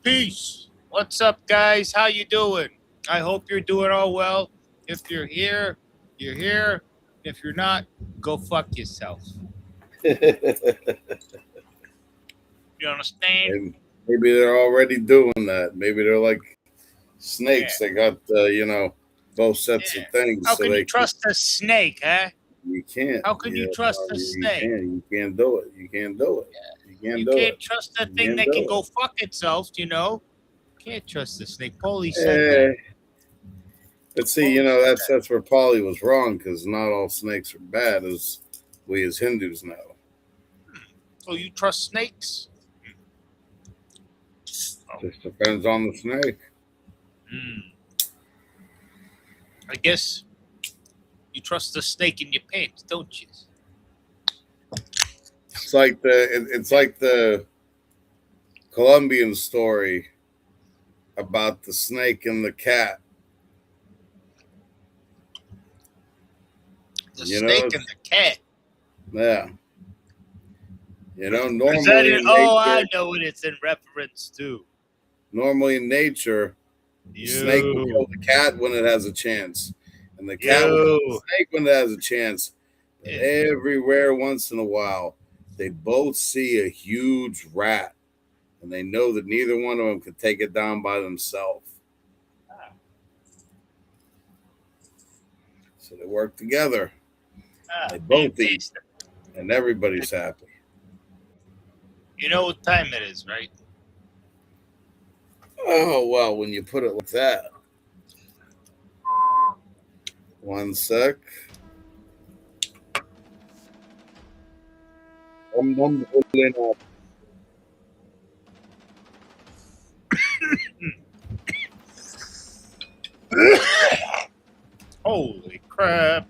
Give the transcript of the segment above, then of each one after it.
Peace. What's up, guys? How you doing? I hope you're doing all well. If you're here, you're here. If you're not, go fuck yourself. You understand? And maybe they're already doing that. Maybe they're like Yeah. snakes. They got both sets Yeah. of things. How so can they you trust a snake, huh? you can't. How can you trust a You snake? can't. You can't do it. You can't do it. You can't You do can't it. trust a You thing can't that can do go it. fuck itself, you know? Can't trust the snake. Paulie said that. But see, Paulie said that. that's where Polly was wrong because not all snakes are bad, as we as Hindus know. So you trust snakes? Oh. Just depends on the snake. I guess you trust the snake in your pants, don't you? It's like the Colombian story about the snake and the cat. The snake and the cat. Yeah. Is that normally it? in Oh, I nature, know what it's in reference to. the snake will kill the cat when it has a chance, and the cat will kill the snake when it has a chance. But every rare once in a while, they both see a huge rat, and they know that neither one of them can take it down by themselves. So they work together. They both eat, and everybody's happy. You know what time it is, right? Oh, well, when you put it like that. One sec. Holy crap.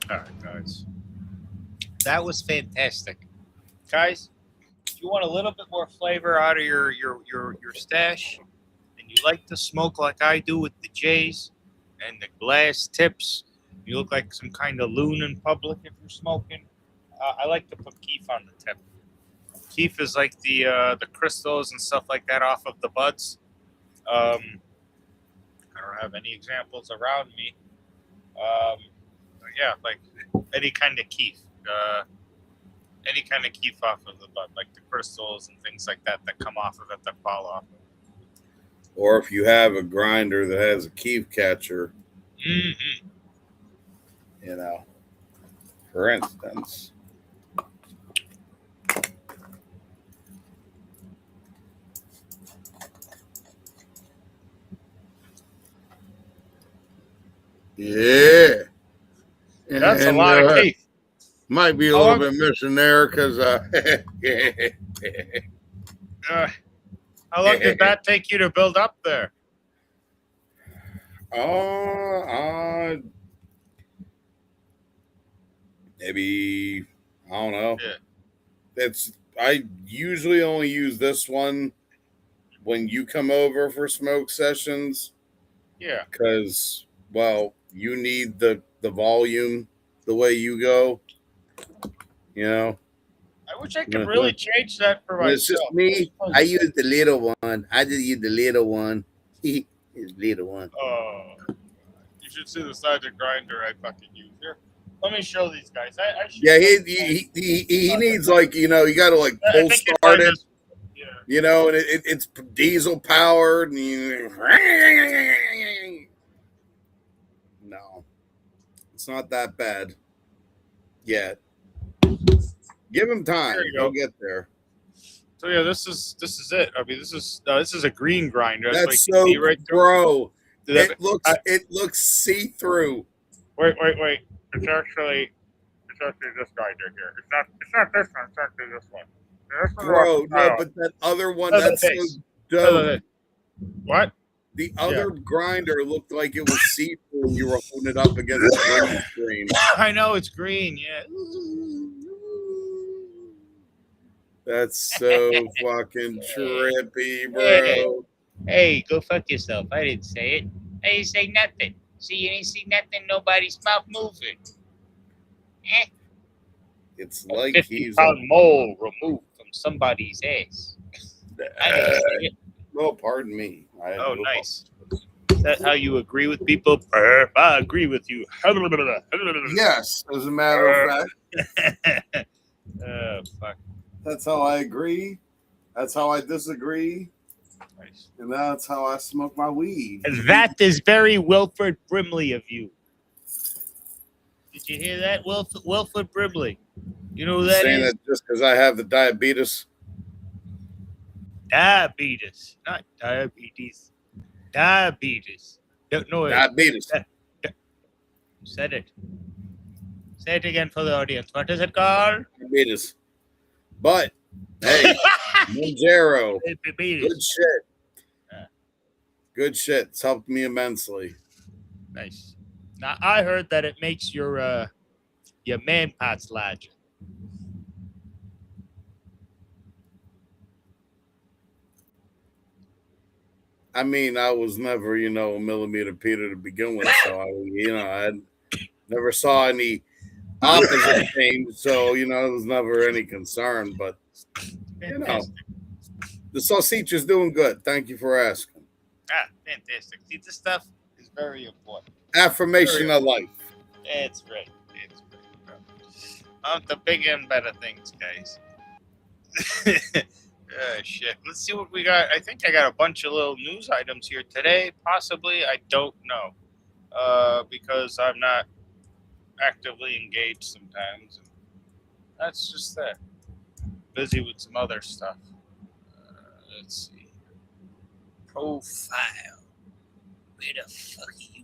All right, guys. That was fantastic. Guys, if you want a little bit more flavor out of your stash, and you like to smoke like I do with the J's and the glass tips, you look like some kind of loon in public if you're smoking, I like to put keef on the tip. Keef is like the crystals and stuff like that off of the buds. I don't have any examples around me. Yeah, like any kind of keef. Any kind of keef off of the bud, like the crystals and things like that come off of it, that fall off. Or if you have a grinder that has a keef catcher, for instance. Yeah. That's a lot of keef. Might be a little bit missing there because how long did that take you to build up there? Maybe, I don't know. Yeah. I usually only use this one when you come over for smoke sessions. Yeah. Because, well, you need the volume the way you go. I wish I could really change that for myself. It's just me. I use the little one. I just use the little one. It's little one. Oh, you should see the size of grinder I fucking use here. Let me show these guys. Yeah, he needs like you got to like pull start it. Yeah. And it's diesel powered. No, it's not that bad yet. Give him time. He'll get there. So yeah, this is it. I mean, this is a green grinder. That's so right, bro. It looks see through. Wait. It's actually this grinder here. It's not this one. It's actually this one. Bro, no, but that other one, that's so dope. What? The other grinder looked like it was see through when you were holding it up against the green screen. I know it's green. Yeah. That's so fucking trippy, bro. Hey, go fuck yourself. I didn't say it. I didn't say nothing. See, you didn't see nothing. Nobody's mouth moving. It's like 50-pound mole removed from somebody's ass. I didn't say it. Oh, pardon me. Oh, nice. Is that how you agree with people? I agree with you. Yes, as a matter of fact. Oh, fuck. That's how I agree. That's how I disagree. Nice. And that's how I smoke my weed. That is very Wilford Brimley of you. Did you hear that, Wilford Brimley? You know who that saying is? that just because I have the diabetes. Diabetes, not diabetes. Diabetes. Don't know it. Diabetes. Said it. Say it again for the audience. What is it called? Diabetes. But hey, Manjaro, Diabetes. good shit. Good shit. It's helped me immensely. Nice. Now I heard that it makes your man parts larger. I mean, I was never, a millimeter Peter to begin with, so I never saw any opposite change, so it was never any concern. But Fantastic. the sausage is doing good. Thank you for asking. Fantastic. See, this stuff is very important. Affirmation of life. It's right. It's right. On the big and better things, guys. Shit. Let's see what we got. I think I got a bunch of little news items here today. Possibly. I don't know. Because I'm not actively engaged sometimes. And that's just that. Busy with some other stuff. Let's see. Profile. Where the fuck are you at?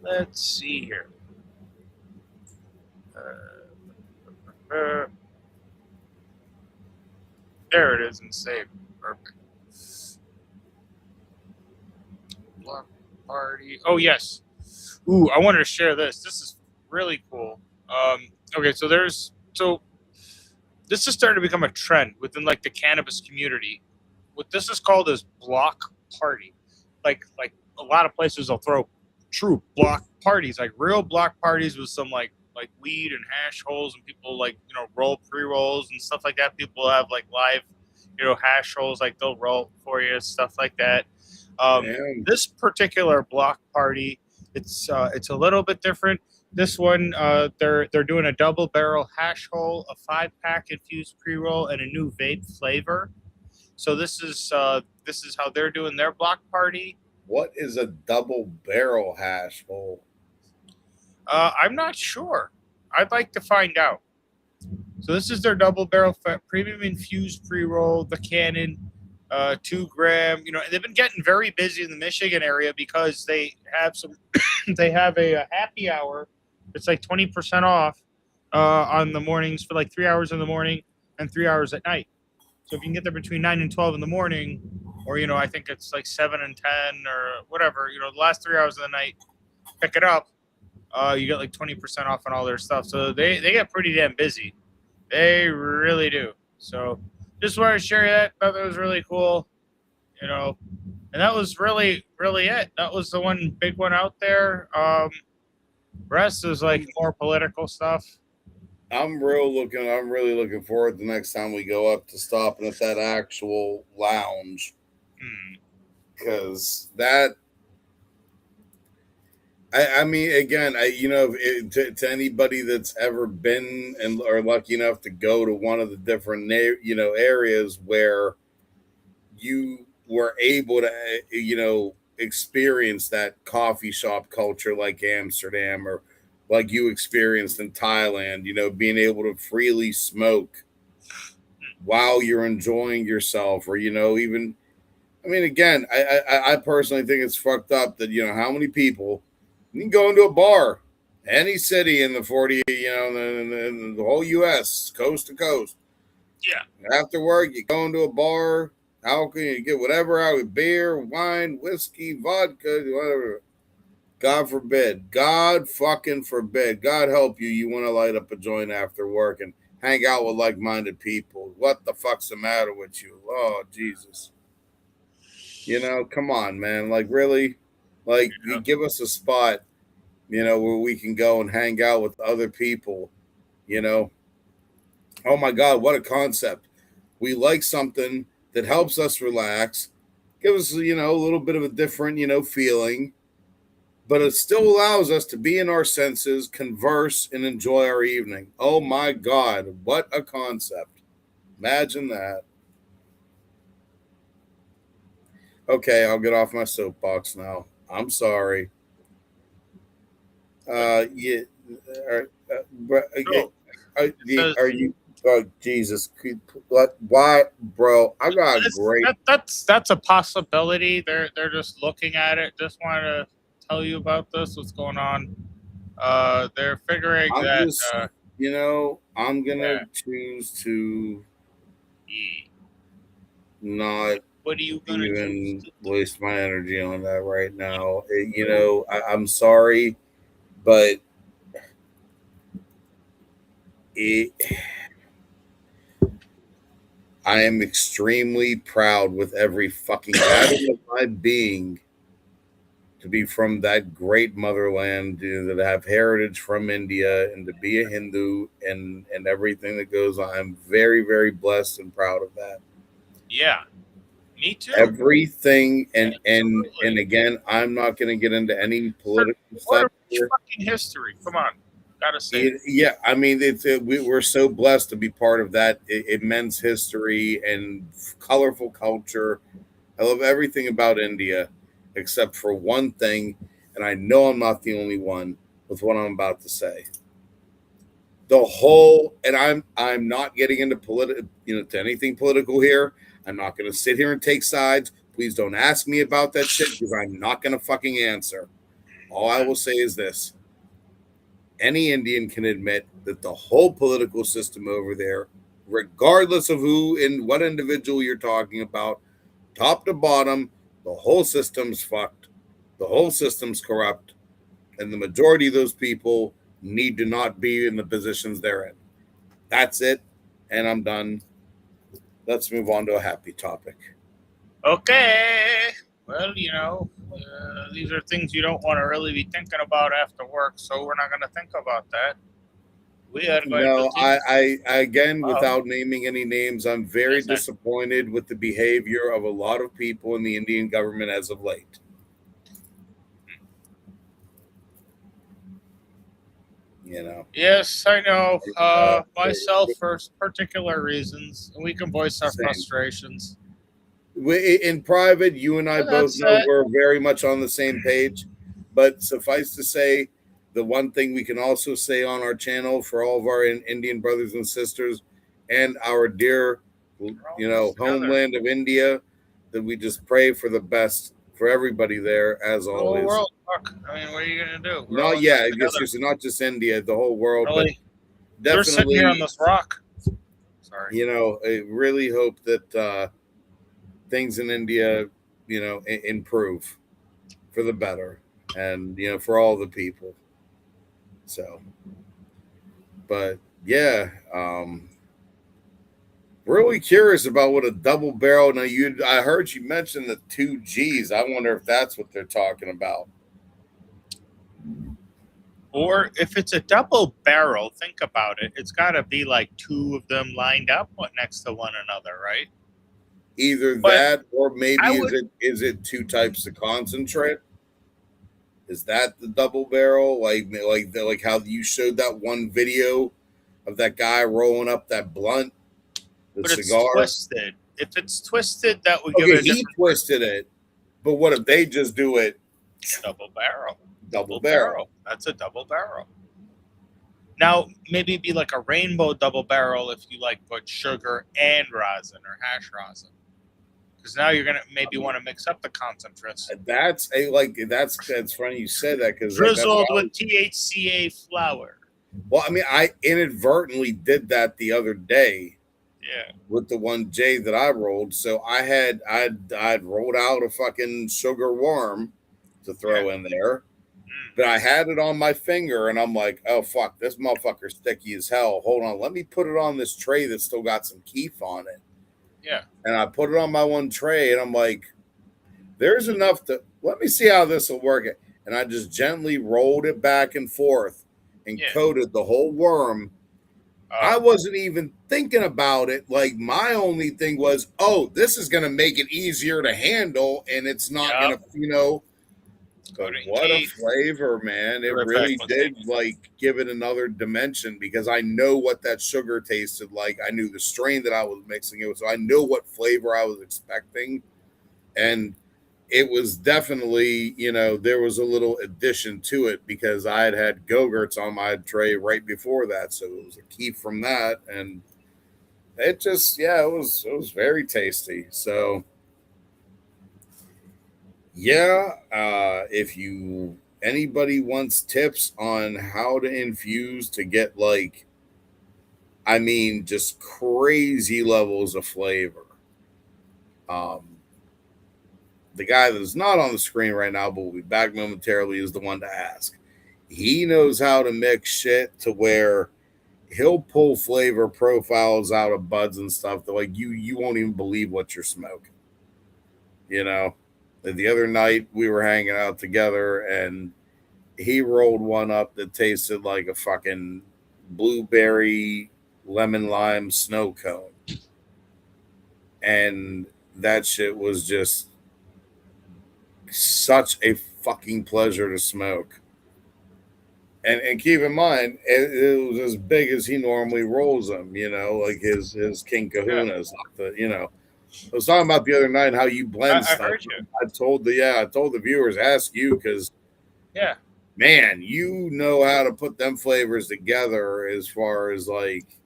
Let's see here. There it is and saved. Perfect. Block party. Oh, yes. Ooh, I wanted to share this. This is really cool. Okay, so this is starting to become a trend within like the cannabis community. What this is called is block party. Like a lot of places will throw true block parties, like real block parties with some like weed and hash holes, and people roll pre-rolls and stuff like that. People have like live hash holes, like they'll roll for you, stuff like that. This particular block party, it's a little bit different. This one, they're doing a double barrel hash hole, a 5-pack infused pre-roll, and a new vape flavor. So this is how they're doing their block party. What is a double barrel hash hole? I'm not sure. I'd like to find out. So this is their double barrel premium infused pre-roll, the Cannon, 2 gram. They've been getting very busy in the Michigan area because they have they have a happy hour. It's like 20% off on the mornings for like 3 hours in the morning and 3 hours at night. So if you can get there between 9 and 12 in the morning, or I think it's like 7 and 10 or whatever, the last 3 hours of the night, pick it up. You get like 20% off on all their stuff. So they get pretty damn busy. They really do. So just wanted to share that. Thought that was really cool. And that was really, really it. That was the one big one out there. Rest is like more political stuff. I'm really looking forward to the next time we go up to stopping at that actual lounge. Because that, I mean, again, to anybody that's ever been and are lucky enough to go to one of the different, areas where you were able to, experience that coffee shop culture like Amsterdam, or like you experienced in Thailand, being able to freely smoke while you're enjoying yourself, or, even, I mean, again, I personally think it's fucked up that, how many people, you can go into a bar, any city in the 40, in the whole U.S., coast to coast. Yeah. After work, you go into a bar, alcohol, you get whatever out of beer, wine, whiskey, vodka, whatever. God forbid. God fucking forbid. God help you. You want to light up a joint after work and hang out with like-minded people. What the fuck's the matter with you? Oh, Jesus. Come on, man. Like, really? Like, you give us a spot where we can go and hang out with other people, you know. Oh my God, what a concept. We like something that helps us relax, give us, a little bit of a different, feeling, but it still allows us to be in our senses, converse, and enjoy our evening. Oh my God, what a concept. Imagine that. Okay, I'll get off my soapbox now. I'm sorry. Yeah, No, it says are you? Oh, Jesus, what? Why, bro? I got great. that's a possibility. They're just looking at it. Just want to tell you about this. What's going on? They're figuring I'm that. just, I'm gonna Yeah. choose to Yeah. not What are you gonna choose even to do? waste my energy on that right now. I'm sorry, but it, I am extremely proud with every fucking atom of my being to be from that great motherland, that have heritage from India, and to be a Hindu and everything that goes on. I'm very, very blessed and proud of that. Yeah, me too. Everything, and Absolutely. again, I'm not going to get into any Part political part stuff of here. fucking history. Come on, gotta say it. Yeah, I mean, we're so blessed to be part of that immense history and colorful culture. I love everything about India, except for one thing, and I know I'm not the only one with what I'm about to say. The whole, and I'm not getting into to anything political here. I'm not going to sit here and take sides. Please don't ask me about that shit because I'm not going to fucking answer. All I will say is this: any Indian can admit that the whole political system over there, regardless of who and what individual you're talking about, top to bottom, the whole system's fucked. The whole system's corrupt. And the majority of those people need to not be in the positions they're in. That's it. And I'm done. Let's move on to a happy topic. Okay. Well, these are things you don't want to really be thinking about after work, so we're not going to think about that. We are going to No, think I again, about. without naming any names, I'm very Listen, disappointed with the behavior of a lot of people in the Indian government as of late. You know, yes, I know. uh, Myself for particular reasons, we can voice our same. frustrations. In private, you and I And both that's know it. we're very much on the same page. But suffice to say, the one thing we can also say on our channel for all of our Indian brothers and sisters and our dear, We're all in this together. homeland of India, that we just pray for the best for everybody there, as The whole always. world. Fuck. I mean, what are you gonna do? We're all Not in this yeah, together. it's not just India, the whole world, but Really, you're sitting here on definitely, this rock. Sorry. I really hope that things in India, improve for the better, and for all the people. So, but yeah, really curious about what a double barrel. Now, I heard you mention the two G's. I wonder if that's what they're talking about. Or if it's a double barrel, think about it. It's got to be like two of them lined up next to one another, right? Either But that, or I maybe would, is it two types of concentrate? Is that the double barrel? Like how you showed that one video of that guy rolling up that blunt, the but it's cigar. twisted. If it's twisted, that would give Okay, it a he different twisted it, but what if they just do it double barrel. double Double barrel? barrel. That's a double barrel. Now, maybe it'd be like a rainbow double barrel if you like put sugar and rosin or hash rosin. Because now you're gonna maybe want to mix up the concentrates. That's funny you said that because that's what Drizzled I with was. THCA flour. Well, I mean, I inadvertently did that the other day Yeah. with the one J that I rolled. So I'd rolled out a fucking sugar worm to Yeah. throw in there, but I Mm. had it on my finger, and I'm like, oh fuck, this motherfucker's sticky as hell. Hold on, let me put it on this tray that's still got some keef on it, Yeah. and I put it on my one tray, and I'm like, there's enough to let me see how this will work. and I just gently rolled it back and forth and coated the whole worm. I wasn't even thinking about it. Like, my only thing was, oh, this is going to make it easier to handle, and it's not going to, you know. But what a flavor, man. It really did, like, give it another dimension, because I know what that sugar tasted like. I knew the strain that I was mixing it with, so I knew what flavor I was expecting. And it was definitely, you know, there was a little addition to it, because I had Go-Gurts on my tray right before that. So it was a key from that. And it just, yeah, it was very tasty. So yeah, if anybody wants tips on how to infuse to get, like, I mean, just crazy levels of flavor. The guy that's not on the screen right now, but will be back momentarily, is the one to ask. He knows how to mix shit to where he'll pull flavor profiles out of buds and stuff that, like, you won't even believe what you're smoking. You know, the other night we were hanging out together, and he rolled one up that tasted like a fucking blueberry lemon lime snow cone, and that shit was just such a fucking pleasure to smoke. And keep in mind, it was as big as he normally rolls them, you know, like his King Kahunas. You know, I was talking about the other night how you blend stuff. Heard you. I told the viewers, ask you, because man, you know how to put them flavors together, as far as, like,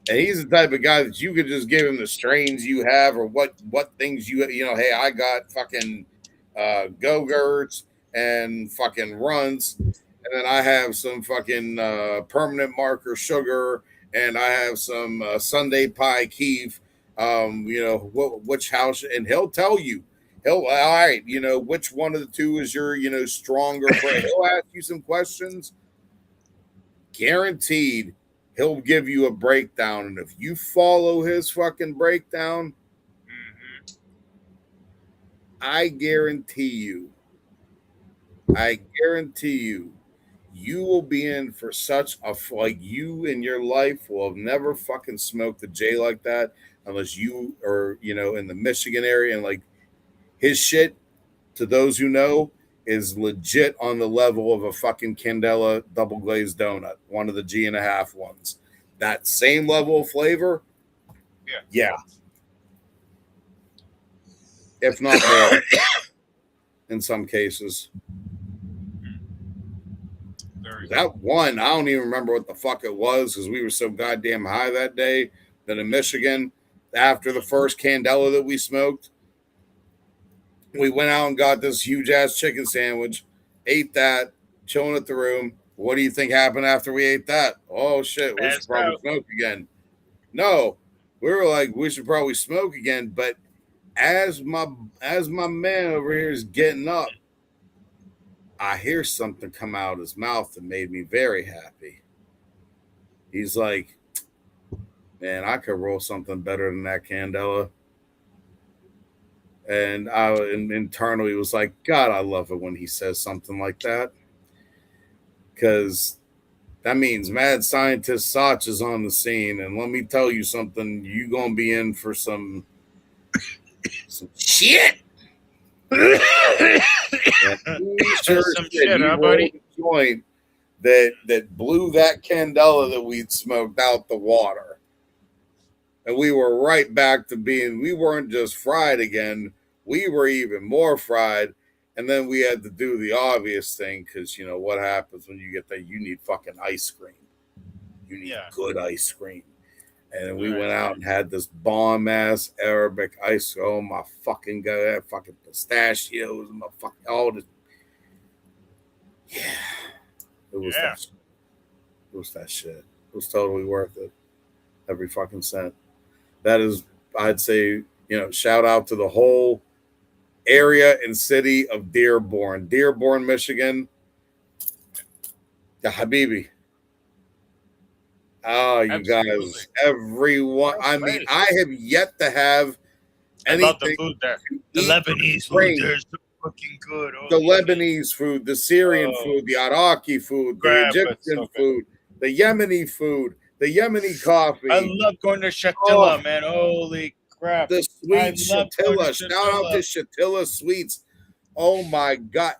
and he's the type of guy that you could just give him the strains you have, or what things you know. Hey, I got fucking Go-Gurts and fucking Runts, and then I have some fucking permanent marker sugar, and I have some Sunday Pie Keef. You know, which house, and he'll tell you. All right, you know, which one of the two is your, you know, stronger? He'll ask you some questions. Guaranteed, he'll give you a breakdown, and if you follow his fucking breakdown, I guarantee you, you will be in for such a, like, you in your life will have never fucking smoked a J like that, unless you are, you know, in the Michigan area. And, like, his shit, to those who know, is legit on the level of a fucking Candela double glazed donut, one of the G.5 ones. That same level of flavor, yeah. If not more, in some cases. That one, I don't even remember what the fuck it was, because we were so goddamn high that day that in Michigan, after the first Candela that we smoked, we went out and got this huge ass chicken sandwich, ate that, chilling at the room. What do you think happened after we ate that? Oh shit, we should probably smoke again. No, we were like, we should probably smoke again. But as my man over here is getting up, I hear something come out of his mouth that made me very happy. He's like, man, I could roll something better than that Candela. And I internally was like, God, I love it when he says something like that, because that means mad scientist Sach is on the scene. And let me tell you something, you gonna be in for some shit. Sure some shit, huh, buddy? Joint that blew that Candela that we'd smoked out the water. And we were right back to being, we weren't just fried again, we were even more fried. And then we had to do the obvious thing, because, you know, what happens when you get that? You need fucking ice cream. You need good ice cream. And then we went out and had this bomb-ass Arabic ice. Oh, my fucking God. That fucking pistachios and my fucking, all this. Yeah. It was that shit. It was that shit. It was totally worth it. Every fucking cent. That is, I'd say, you know, shout out to the whole area and city of Dearborn, Michigan. The Habibi. Oh, you guys, everyone. I mean, I have yet to have anything about the food there. The Lebanese food there is fucking good. The Holy shit. Lebanese food, the Syrian food, the Iraqi food, the Crap, it's Egyptian so good. food, the Yemeni food, the Yemeni coffee. I love going to Shatilla, man. Holy crap. The I sweet love going to Shatilla. Shout out to Shatilla Sweets. Oh my God.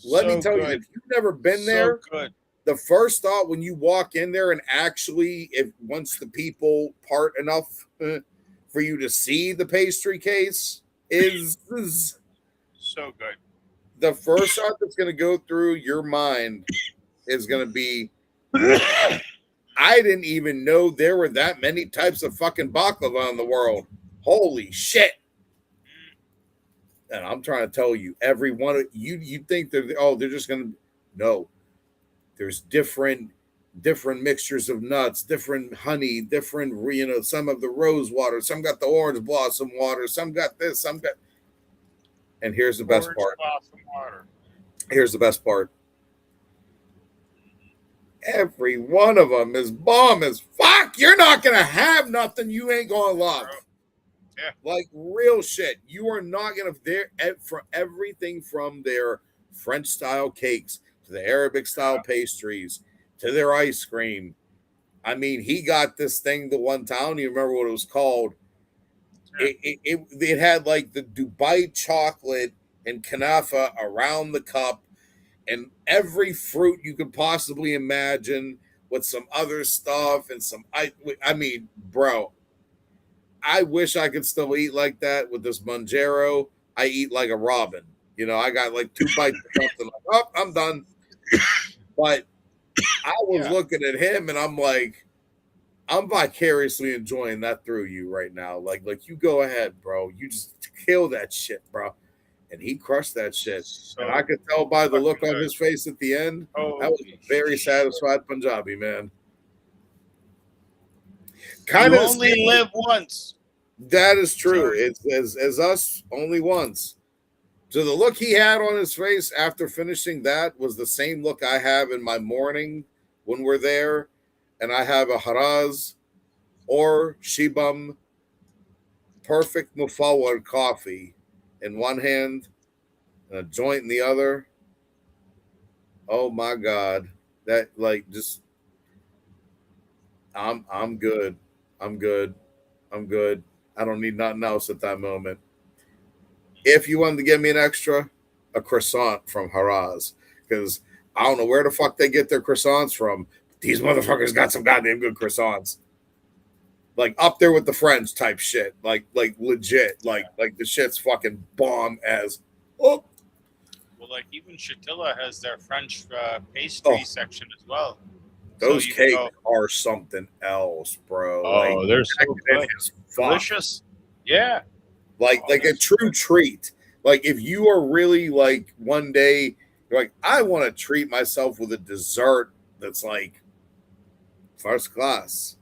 Let me tell you, if you've never been there, good. the first thought when you walk in there and actually, if once the people part enough for you to see the pastry case is So good. the first thought that's going to go through your mind is going to be, I didn't even know there were that many types of fucking baklava in the world. Holy shit. And I'm trying to tell you, every one of you think they're just going to, no. There's different mixtures of nuts, different honey, different, some of the rose water, some got the orange blossom water, some got this, some got. And here's the best part. Here's the best part. Every one of them is bomb as fuck. You're not going to have nothing you ain't going to love. Yeah. Like real shit. You are not going to, for everything from their French style cakes to the Arabic style pastries to their ice cream. I mean, he got this thing the one time. I don't even remember what it was called. Yeah. It had like the Dubai chocolate and kanafa around the cup and every fruit you could possibly imagine with some other stuff and some. I mean, bro, I wish I could still eat like that with this Manjaro. I eat like a robin. I got like 2 bites of something. Like, oh, I'm done. But I was looking at him and I'm like, I'm vicariously enjoying that through you right now. Like you go ahead, bro. You just kill that shit, bro. And he crushed that shit. And I could tell by the look on his face at the end, that was a very satisfied Punjabi, man. You only live once. That is true. It's as us only once. So the look he had on his face after finishing that was the same look I have in my morning when we're there, and I have a Haraz or Shibam perfect Mufawar coffee in one hand and a joint in the other. Oh my God. That just I'm good. I'm good. I'm good. I don't need nothing else at that moment. If you wanted to give me an extra, a croissant from Haraz, because I don't know where the fuck they get their croissants from. These motherfuckers got some goddamn good croissants. Like up there with the French type shit. Like legit. Like the shit's fucking bomb as. Oh. Well, like even Shatilla has their French pastry section as well. Those cakes are something else, bro. Oh, they're so good. Delicious. Yeah. Like a true treat. Like if you are really like one day, you're like, I want to treat myself with a dessert that's like first class.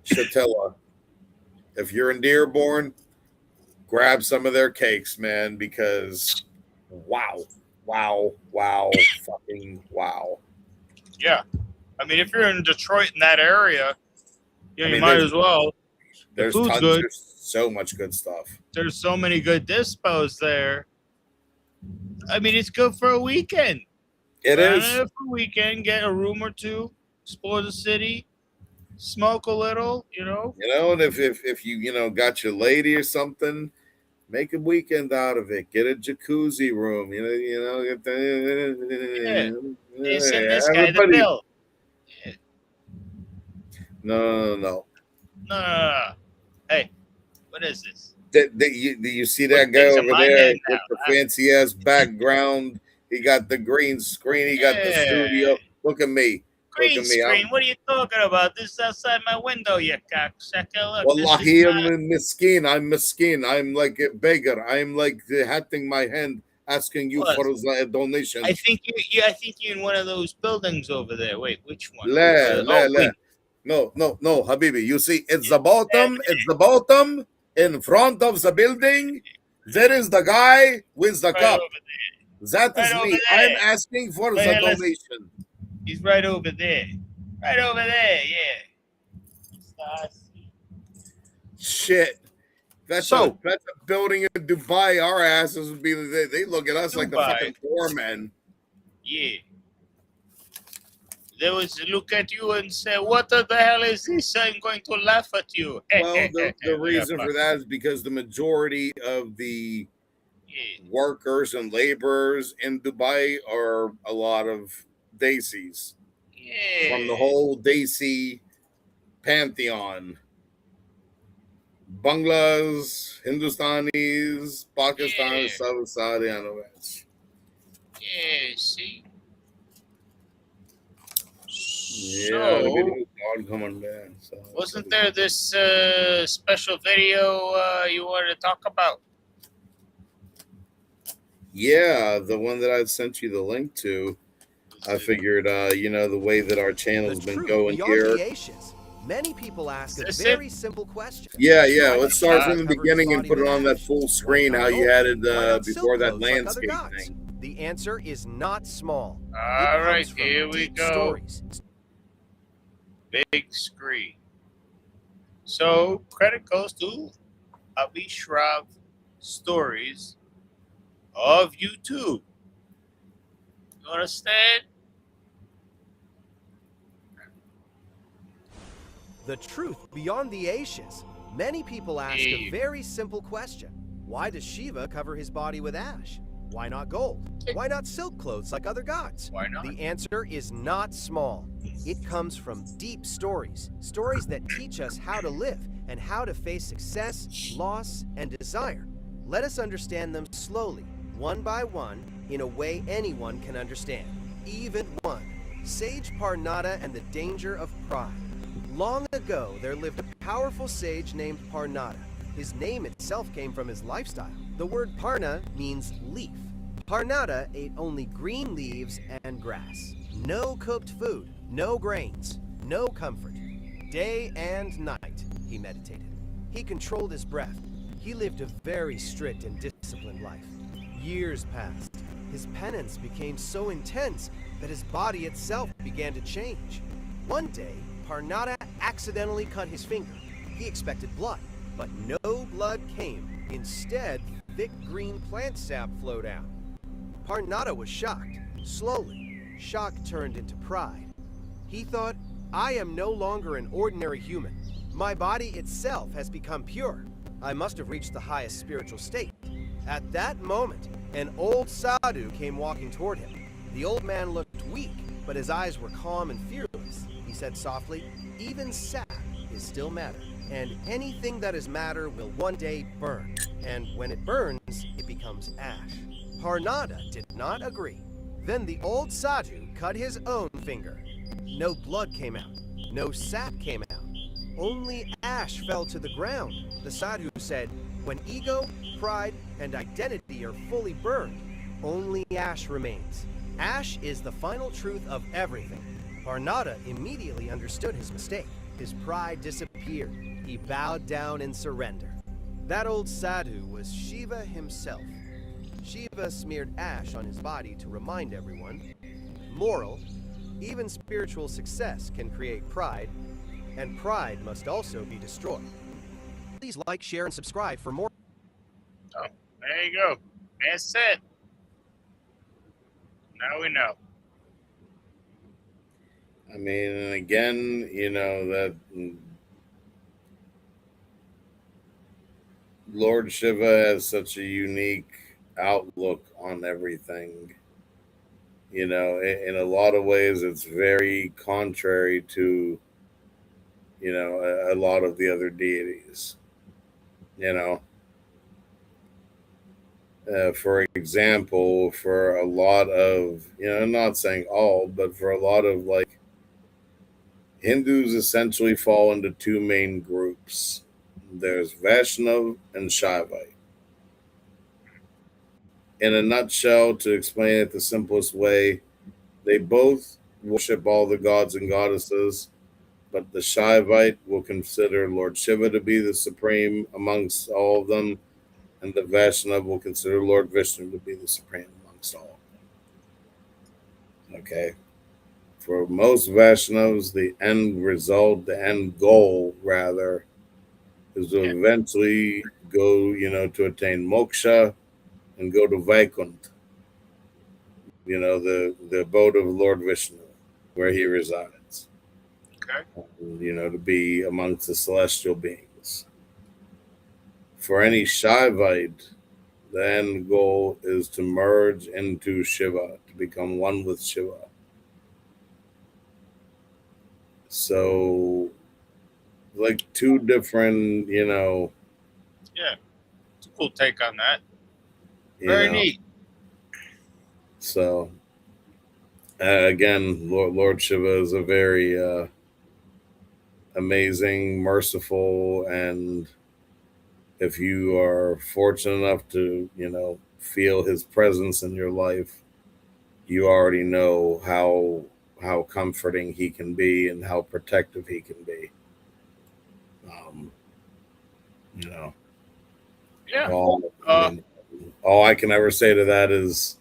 Shatilla. If you're in Dearborn, grab some of their cakes, man, because wow, fucking wow. Yeah. I mean, if you're in Detroit in that area, you might as well. There's tons. Good. There's so much good stuff. There's so many good dispos there. I mean, it's good for a weekend. It is for a weekend. Get a room or two, explore the city, smoke a little. And if you got your lady or something, make a weekend out of it. Get a jacuzzi room. Get the. They send this guy the bill. Yeah. No. Hey, what is this? Do you see that guy over there with the fancy ass background? He got the green screen. He got the studio. Look at me. Green screen? What are you talking about? This is outside my window, you cocksucker. Wallahi, I'm miskin. I'm like a beggar. I'm like hatting my hand, asking you for a donation. I think you in one of those buildings over there. Wait, which one? No, Habibi. You see, it's the bottom. It's the bottom in front of the building. There is the guy with the cup. That is me. I'm asking for the donation. He's right over there. Right over there, yeah. Shit. That's So, a building in Dubai. Our asses would be. They look at us like the Dubai. fucking doormen. Yeah. They would look at you and say, "What the hell is this?" I'm going to laugh at you. Well, the reason for that is because the majority of the workers and laborers in Dubai are a lot of Desis from the whole Desi pantheon. Banglas, Hindustanis, Pakistanis, Saudi, Yeah, see? Yeah, look at So, this dog coming down. So wasn't there this special video you wanted to talk about? yeah, the one that I sent you the link to. I figured, the way that our channel's been going here. Many people ask a Is this very it? simple question. Yeah. Why Let's does start God from the cover his beginning and body put it with on that ash? full Why screen. not How you gold? had it Why not silk before that clothes like other landscape gods? thing. The answer is not small. All right, comes from here we deep go. Stories. Big screen. So, credit goes to Abishrav Stories of YouTube. You understand? The truth beyond the ashes. Many people ask a very simple question. Why does Shiva cover his body with ash? Why not gold? Why not silk clothes like other gods? Why not? The answer is not small. It comes from deep stories. Stories that teach us how to live and how to face success, loss, and desire. Let us understand them slowly, one by one, in a way anyone can understand. Even one. Sage Parnata and the danger of pride. Long ago, there lived a powerful sage named Parnata. His name itself came from his lifestyle. The word Parna means leaf. Parnata ate only green leaves and grass. No cooked food, no grains, no comfort. Day and night, he meditated. He controlled his breath. He lived a very strict and disciplined life. Years passed. His penance became so intense that his body itself began to change. One day, Parnata accidentally cut his finger. He expected blood, but no blood came. Instead, thick green plant sap flowed out. Parnata was shocked. Slowly, shock turned into pride. He thought, I am no longer an ordinary human. My body itself has become pure. I must have reached the highest spiritual state. At that moment, an old sadhu came walking toward him. The old man looked weak, but his eyes were calm and fearless. He said softly, even sap is still matter, and anything that is matter will one day burn. And when it burns, it becomes ash. Parnata did not agree. Then the old sadhu cut his own finger. No blood came out. No sap came out. Only ash fell to the ground. The sadhu said, when ego, pride, and identity are fully burned, only ash remains. Ash is the final truth of everything. Parnata immediately understood his mistake. His pride disappeared. He bowed down in surrender. That old sadhu was Shiva himself. Shiva smeared ash on his body to remind everyone. Moral, even spiritual success can create pride, and pride must also be destroyed. Please like, share, and subscribe for more. Oh, there you go. That's it. Now we know. I mean, and again, that Lord Shiva has such a unique outlook on everything. In a lot of ways, it's very contrary to, a lot of the other deities. For example, for a lot of, I'm not saying all, but for a lot of like Hindus essentially fall into two main groups. There's Vaishnav and Shaivite. In a nutshell, to explain it the simplest way, they both worship all the gods and goddesses, but the Shaivite will consider Lord Shiva to be the supreme amongst all of them, and the Vaishnav will consider Lord Vishnu to be the supreme amongst all of them. Okay? For most Vaishnavas, the end result, the end goal, rather, is to eventually go, to attain moksha and go to Vaikuntha, the abode of Lord Vishnu, where he resides. Okay. To be amongst the celestial beings. For any Shaivite, the end goal is to merge into Shiva, to become one with Shiva. So, like two different, Yeah. It's a cool take on that. Very neat. So, again, Lord Shiva is a very amazing, merciful, and if you are fortunate enough to, feel his presence in your life, you already know how comforting he can be and how protective he can be. You know, Yeah. all I can ever say to that is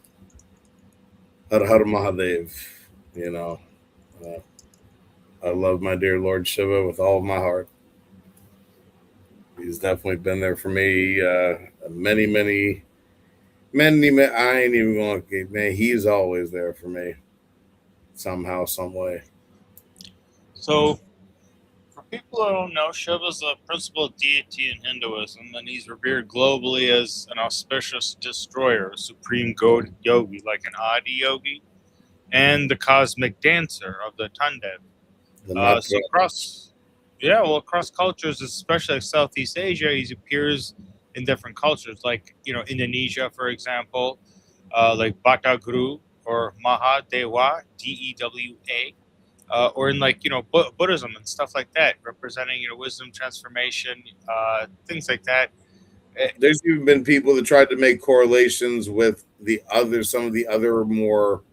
Har Har Mahadev. I love my dear Lord Shiva with all of my heart. He's definitely been there for me many, many, many. I ain't even going to, man, he's always there for me somehow, some way. So, for people who don't know, Shiva is a principal deity in Hinduism, and he's revered globally as an auspicious destroyer, a supreme god yogi, like an Adi yogi, and the cosmic dancer of the Tandev. So across cultures, especially like Southeast Asia, he appears in different cultures, like Indonesia, for example, like Bataguru or Mahadewa, Dewa, or in like Buddhism and stuff like that, representing wisdom, transformation, things like that. There's even been people that tried to make correlations with some of the other more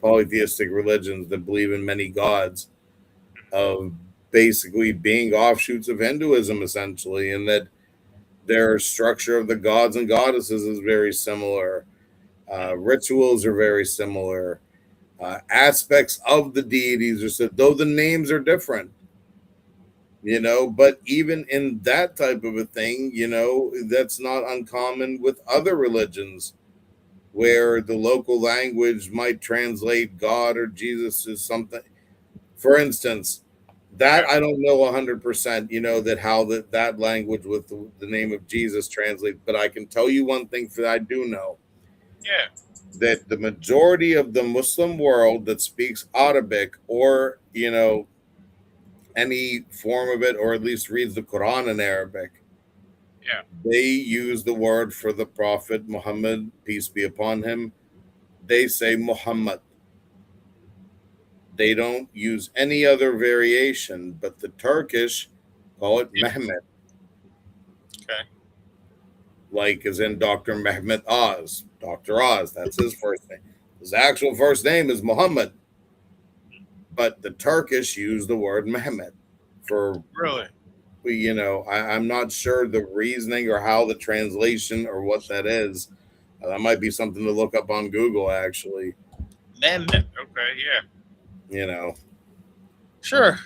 polytheistic religions that believe in many gods, of basically being offshoots of Hinduism, essentially, and that their structure of the gods and goddesses is very similar. Rituals are very similar. Aspects of the deities are so, though the names are different. But even in that type of a thing, that's not uncommon with other religions where the local language might translate God or Jesus as something. For instance, that I don't know 100%, that how that language with the name of Jesus translates, but I can tell you one thing that I do know. Yeah. That the majority of the Muslim world that speaks Arabic or, any form of it, or at least reads the Quran in Arabic, they use the word for the Prophet Muhammad, peace be upon him. They say Muhammad. They don't use any other variation, but the Turkish call it Mehmet. Okay. Like as in Dr. Mehmet Oz. Dr. Oz, that's his first name. His actual first name is Muhammad. But the Turkish use the word Mehmet for Really? I'm not sure the reasoning or how the translation or what that is. That might be something to look up on Google, actually. Okay, yeah. Sure.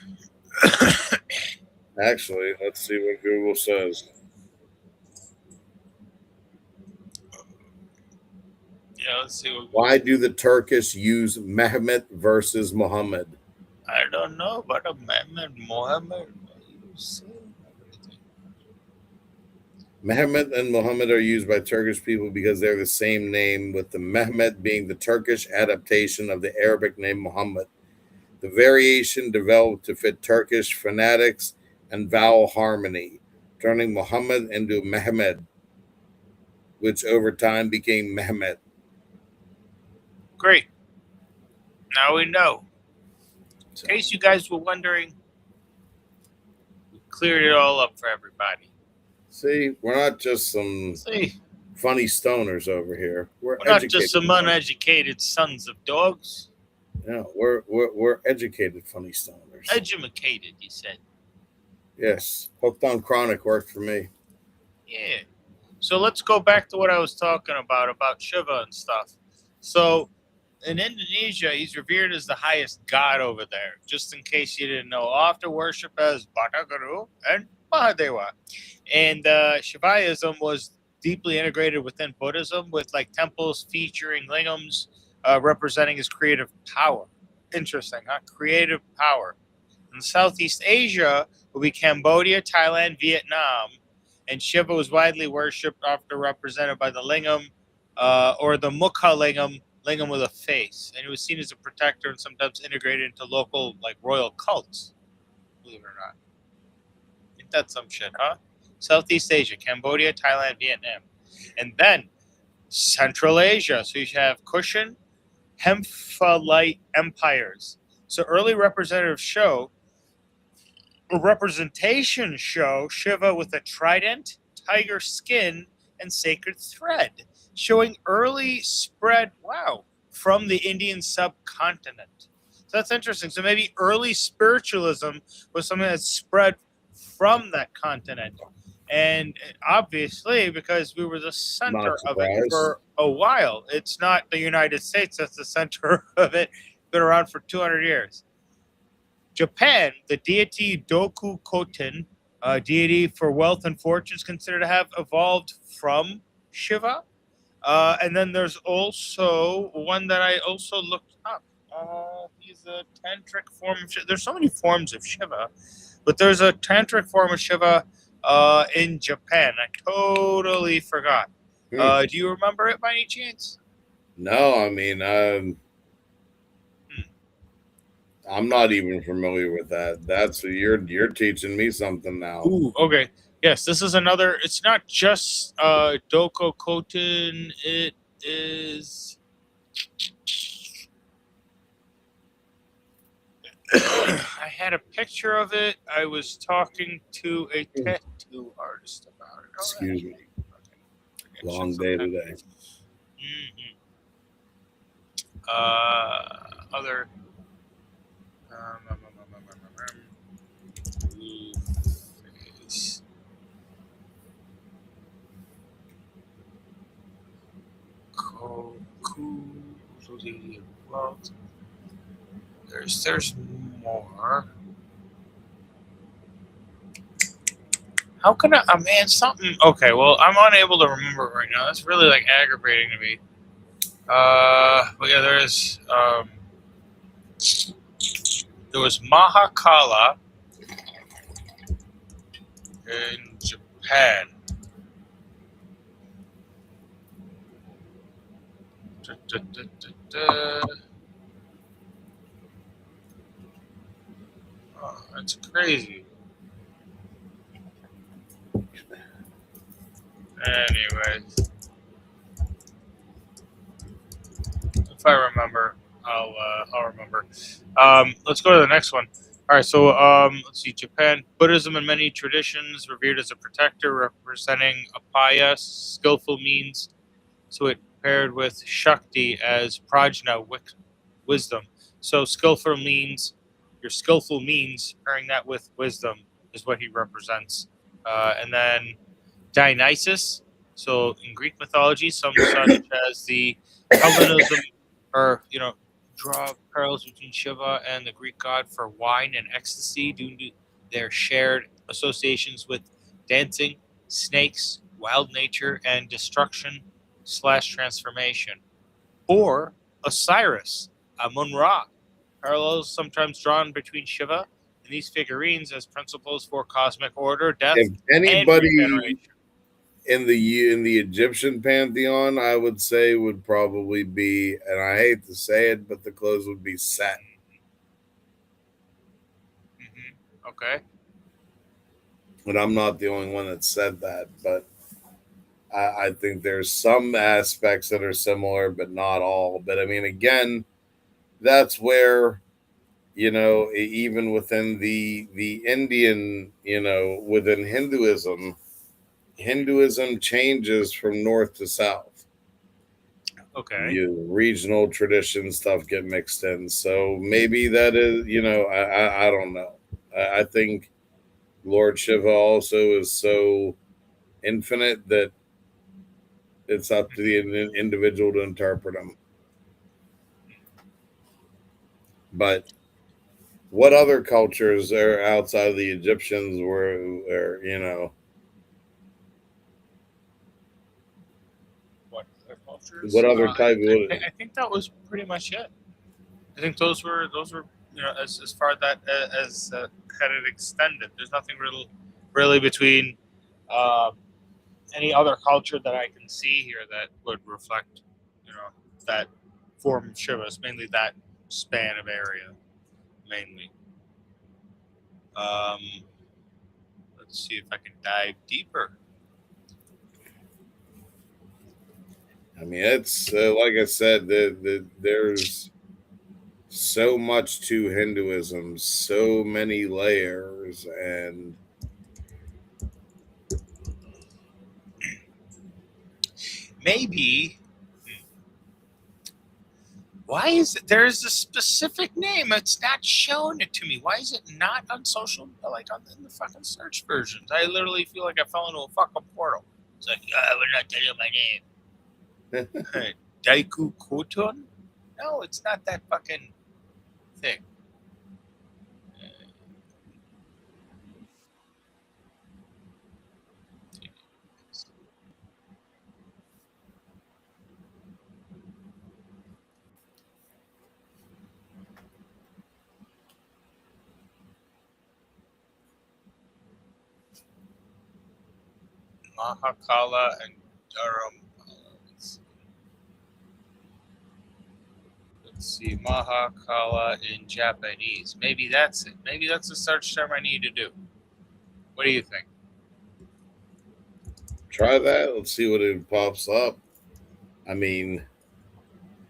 Actually, let's see what Google says. Yeah, let's see. Why do the Turkish use Mehmet versus Muhammad? I don't know, but a Mohammed. Mehmet and Muhammad are used by Turkish people because they're the same name, with the Mehmet being the Turkish adaptation of the Arabic name Muhammad. The variation developed to fit Turkish phonetics and vowel harmony, turning Muhammad into Mehmed, which over time became Mehmet. Great. Now we know. In case you guys were wondering, we cleared it all up for everybody. See, we're not just some funny stoners over here. We're not just some uneducated sons of dogs. No, we're educated funny stoners. Edumacated, you said. Yes. Hooked on Chronic worked for me. Yeah. So let's go back to what I was talking about Shiva and stuff. So in Indonesia, he's revered as the highest god over there. Just in case you didn't know, often worshipped as Bataguru and Mahadewa. And Shivaism was deeply integrated within Buddhism, with like temples featuring lingams representing his creative power. Interesting, huh? Creative power. In Southeast Asia would be Cambodia, Thailand, Vietnam, and Shiva was widely worshipped, often represented by the lingam or the mukha lingam with a face, and he was seen as a protector and sometimes integrated into local like royal cults. Believe it or not, ain't that some shit, huh? Southeast Asia, Cambodia, Thailand, Vietnam, and then Central Asia. So you have Kushan, Hemphalite empires. So early representation show Shiva with a trident, tiger skin, and sacred thread, showing early spread, from the Indian subcontinent. So that's interesting. So maybe early spiritualism was something that spread from that continent. And obviously, because we were the center Not of it surprised. for a while, it's not the United States that's the center of it. Been around for 200 years. Japan, the deity Doku Koten, deity for wealth and fortune, is considered to have evolved from Shiva. And then there's also one that I also looked up. He's a tantric form of Shiva. There's so many forms of Shiva, but there's a tantric form of Shiva in Japan. I totally forgot. Do you remember it by any chance? No, I mean, I'm not even familiar with that. That's you're teaching me something now. Ooh, okay. Yes, this is another. It's not just Doko Koten. It is. I had a picture of it. I was talking to a tattoo artist about it. Excuse me. Okay. Long day today. Mm-hmm. Other. Face. There's more. How can I? Man, something. Okay, well, I'm unable to remember it right now. That's really like aggravating to me. But yeah, there was Mahakala in Japan. Oh, that's crazy. Anyways, if I remember, I'll remember. Let's go to the next one. All right, so let's see. Japan, Buddhism in many traditions revered as a protector, representing a skillful means. So it paired with Shakti as prajna, wisdom. So your skillful means, pairing that with wisdom is what he represents. And then Dionysus. So in Greek mythology, some such as the Hellenism, or draw parallels between Shiva and the Greek god for wine and ecstasy due to their shared associations with dancing, snakes, wild nature, and destruction/transformation. Or Osiris, Amun-Ra, parallels sometimes drawn between Shiva and these figurines as principles for cosmic order, death, If and anybody regeneration. in the Egyptian pantheon, I would say would probably be, and I hate to say it, but the close would be Sach. Mm-hmm. Okay. And I'm not the only one that said that, but I think there's some aspects that are similar, but not all. But I mean, again, that's where even within the Indian, within Hinduism changes from north to south. Okay. Regional tradition stuff get mixed in, so maybe that is, I don't know. I think Lord Shiva also is so infinite that it's up to the individual to interpret him. But what other cultures are outside of the Egyptians were What other cultures? what other type of I think that was pretty much it. I think those were as far that as had it extended. There's nothing really between any other culture that I can see here that would reflect that form of Shiva. It's mainly that span of area, mainly. Um, let's see if I can dive deeper. I mean, it's like I said, there's so much to Hinduism, so many layers, and Maybe. Why is it? There's a specific name. It's not showing it to me. Why is it not on social, in the fucking search versions? I literally feel like I fell into a fucking portal. It's like, I will not tell you my name. Daiku Koton? No, it's not that fucking thing. Mahakala and Durham. Let's see, Mahakala in Japanese. Maybe that's it. Maybe that's the search term I need to do. What do you think? try that. Let's see what it pops up. I mean,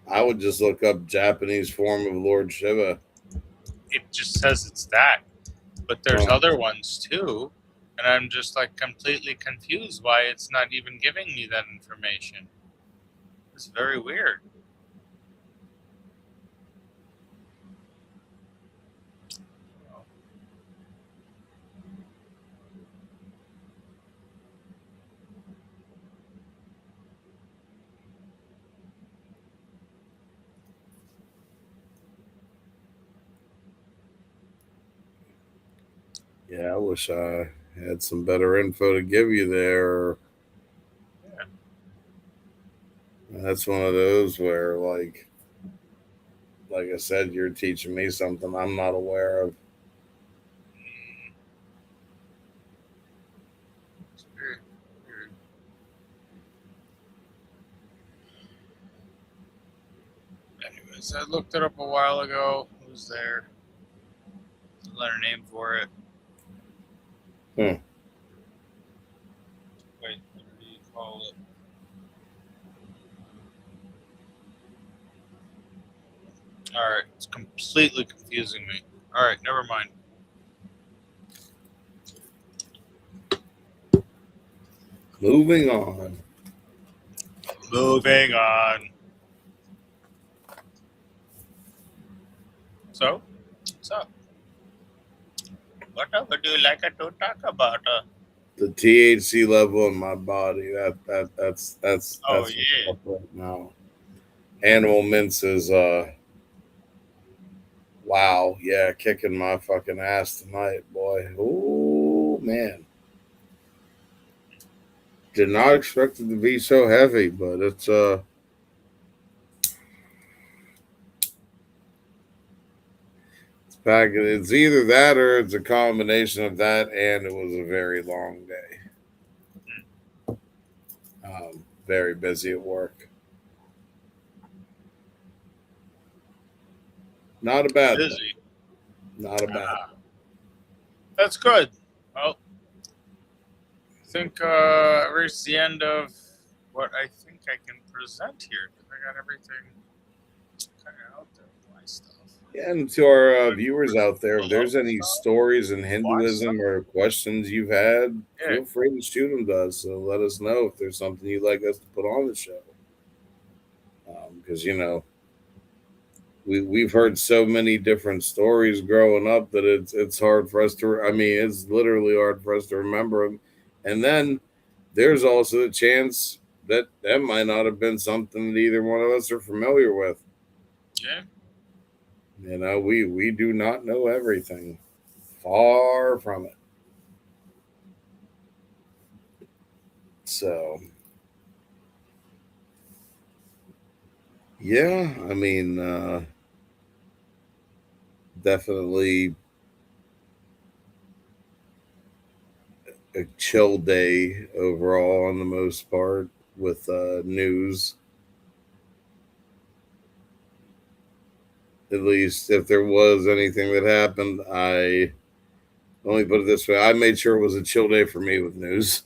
I would just look up Japanese form of Lord Shiva. It just says it's that. But there's other ones too. And I'm just completely confused why it's not even giving me that information. It's very weird. Yeah, I wish I had some better info to give you there. Yeah. That's one of those where, like I said, you're teaching me something I'm not aware of. It's very weird. Anyways, I looked it up a while ago. It was there. Letter name for it. Hmm. Wait, what do you call it? Alright, it's completely confusing me. Alright, never mind. Moving on. Moving on. So, what's up? What would you like to talk about? The THC level in my body. That's Oh, what's yeah. up right now. Animal mints is wow, yeah, kicking my fucking ass tonight, boy. Oh man. Did not expect it to be so heavy, but it's packed. It's either that or it's a combination of that, and it was a very long day. Very busy at work. Not a bad thing. Busy. Not a bad. That's good. Well, I think I reached the end of what I think I can present here. I got everything kind of out there with my stuff. Yeah, and to our viewers out there, if there's any stories in Hinduism or questions you've had, feel free to shoot them to us. So let us know if there's something you'd like us to put on the show. Because we've heard so many different stories growing up that it's hard for us to. I mean, it's literally hard for us to remember them. And then there's also the chance that might not have been something that either one of us are familiar with. Yeah. You know, we do not know everything. Far from it. So, yeah, I mean, definitely a chill day overall on the most part with news. At least if there was anything that happened, let me put it this way: I made sure it was a chill day for me with news.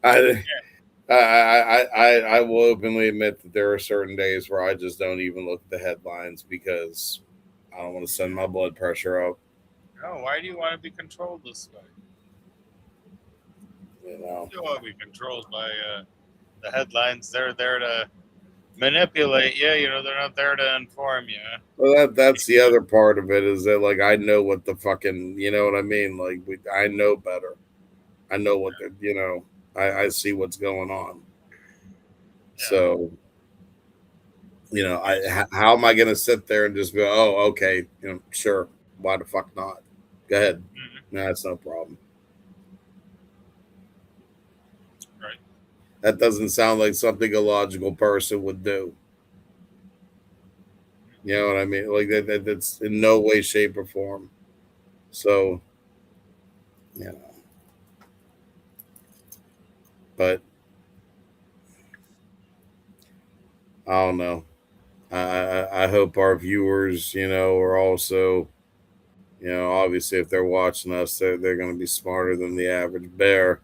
I, I will openly admit that there are certain days where I just don't even look at the headlines because I don't want to send my blood pressure up. No, why do you want to be controlled this way? You know, You don't want to be controlled by the headlines. They're there to manipulate you. You know, they're not there to inform you. well, that's the other part of it is that like I know what the fucking, you know what I mean? Like I know better. I know what the, you know. I see what's going on. Yeah. So, you know, how am I going to sit there and just go, oh, okay, you know, sure, why the fuck not? Go ahead, Mm-hmm. no, that's no problem. Right. That doesn't sound like something a logical person would do. You know what I mean? Like that's in no way, shape, or form. So, you know, but I don't know. I hope our viewers, you know, are also, you know, obviously if they're watching us, they're going to be smarter than the average bear.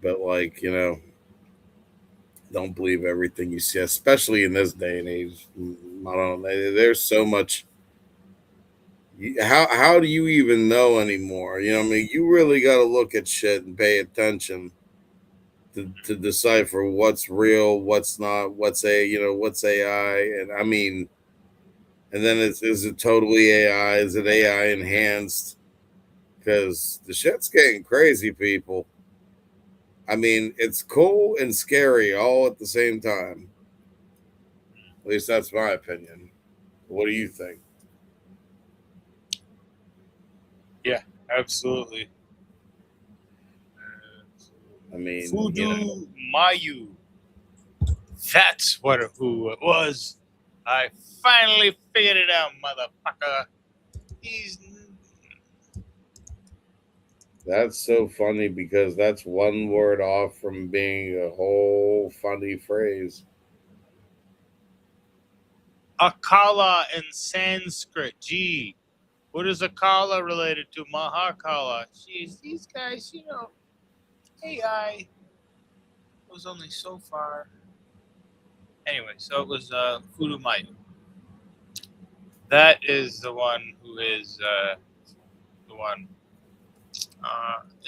But like, you know, don't believe everything you see, especially in this day and age. I don't know. There's so much. How do you even know anymore? You know, what I mean, you really got to look at shit and pay attention to decipher what's real, what's not, what's AI, and I mean, and then is it totally AI? Is it AI enhanced? Because the shit's getting crazy, people. I mean, it's cool and scary all at the same time. At least that's my opinion. What do you think? Yeah, absolutely. I mean, you know, Fudu Mayu. That's who it was. I finally figured it out, motherfucker. He's that's so funny because that's one word off from being a whole funny phrase. Akala in Sanskrit. Gee, what is Akala related to Mahakala? Jeez, these guys, you know, AI was only so far. Anyway, so it was Furumayu. That is the one who is the one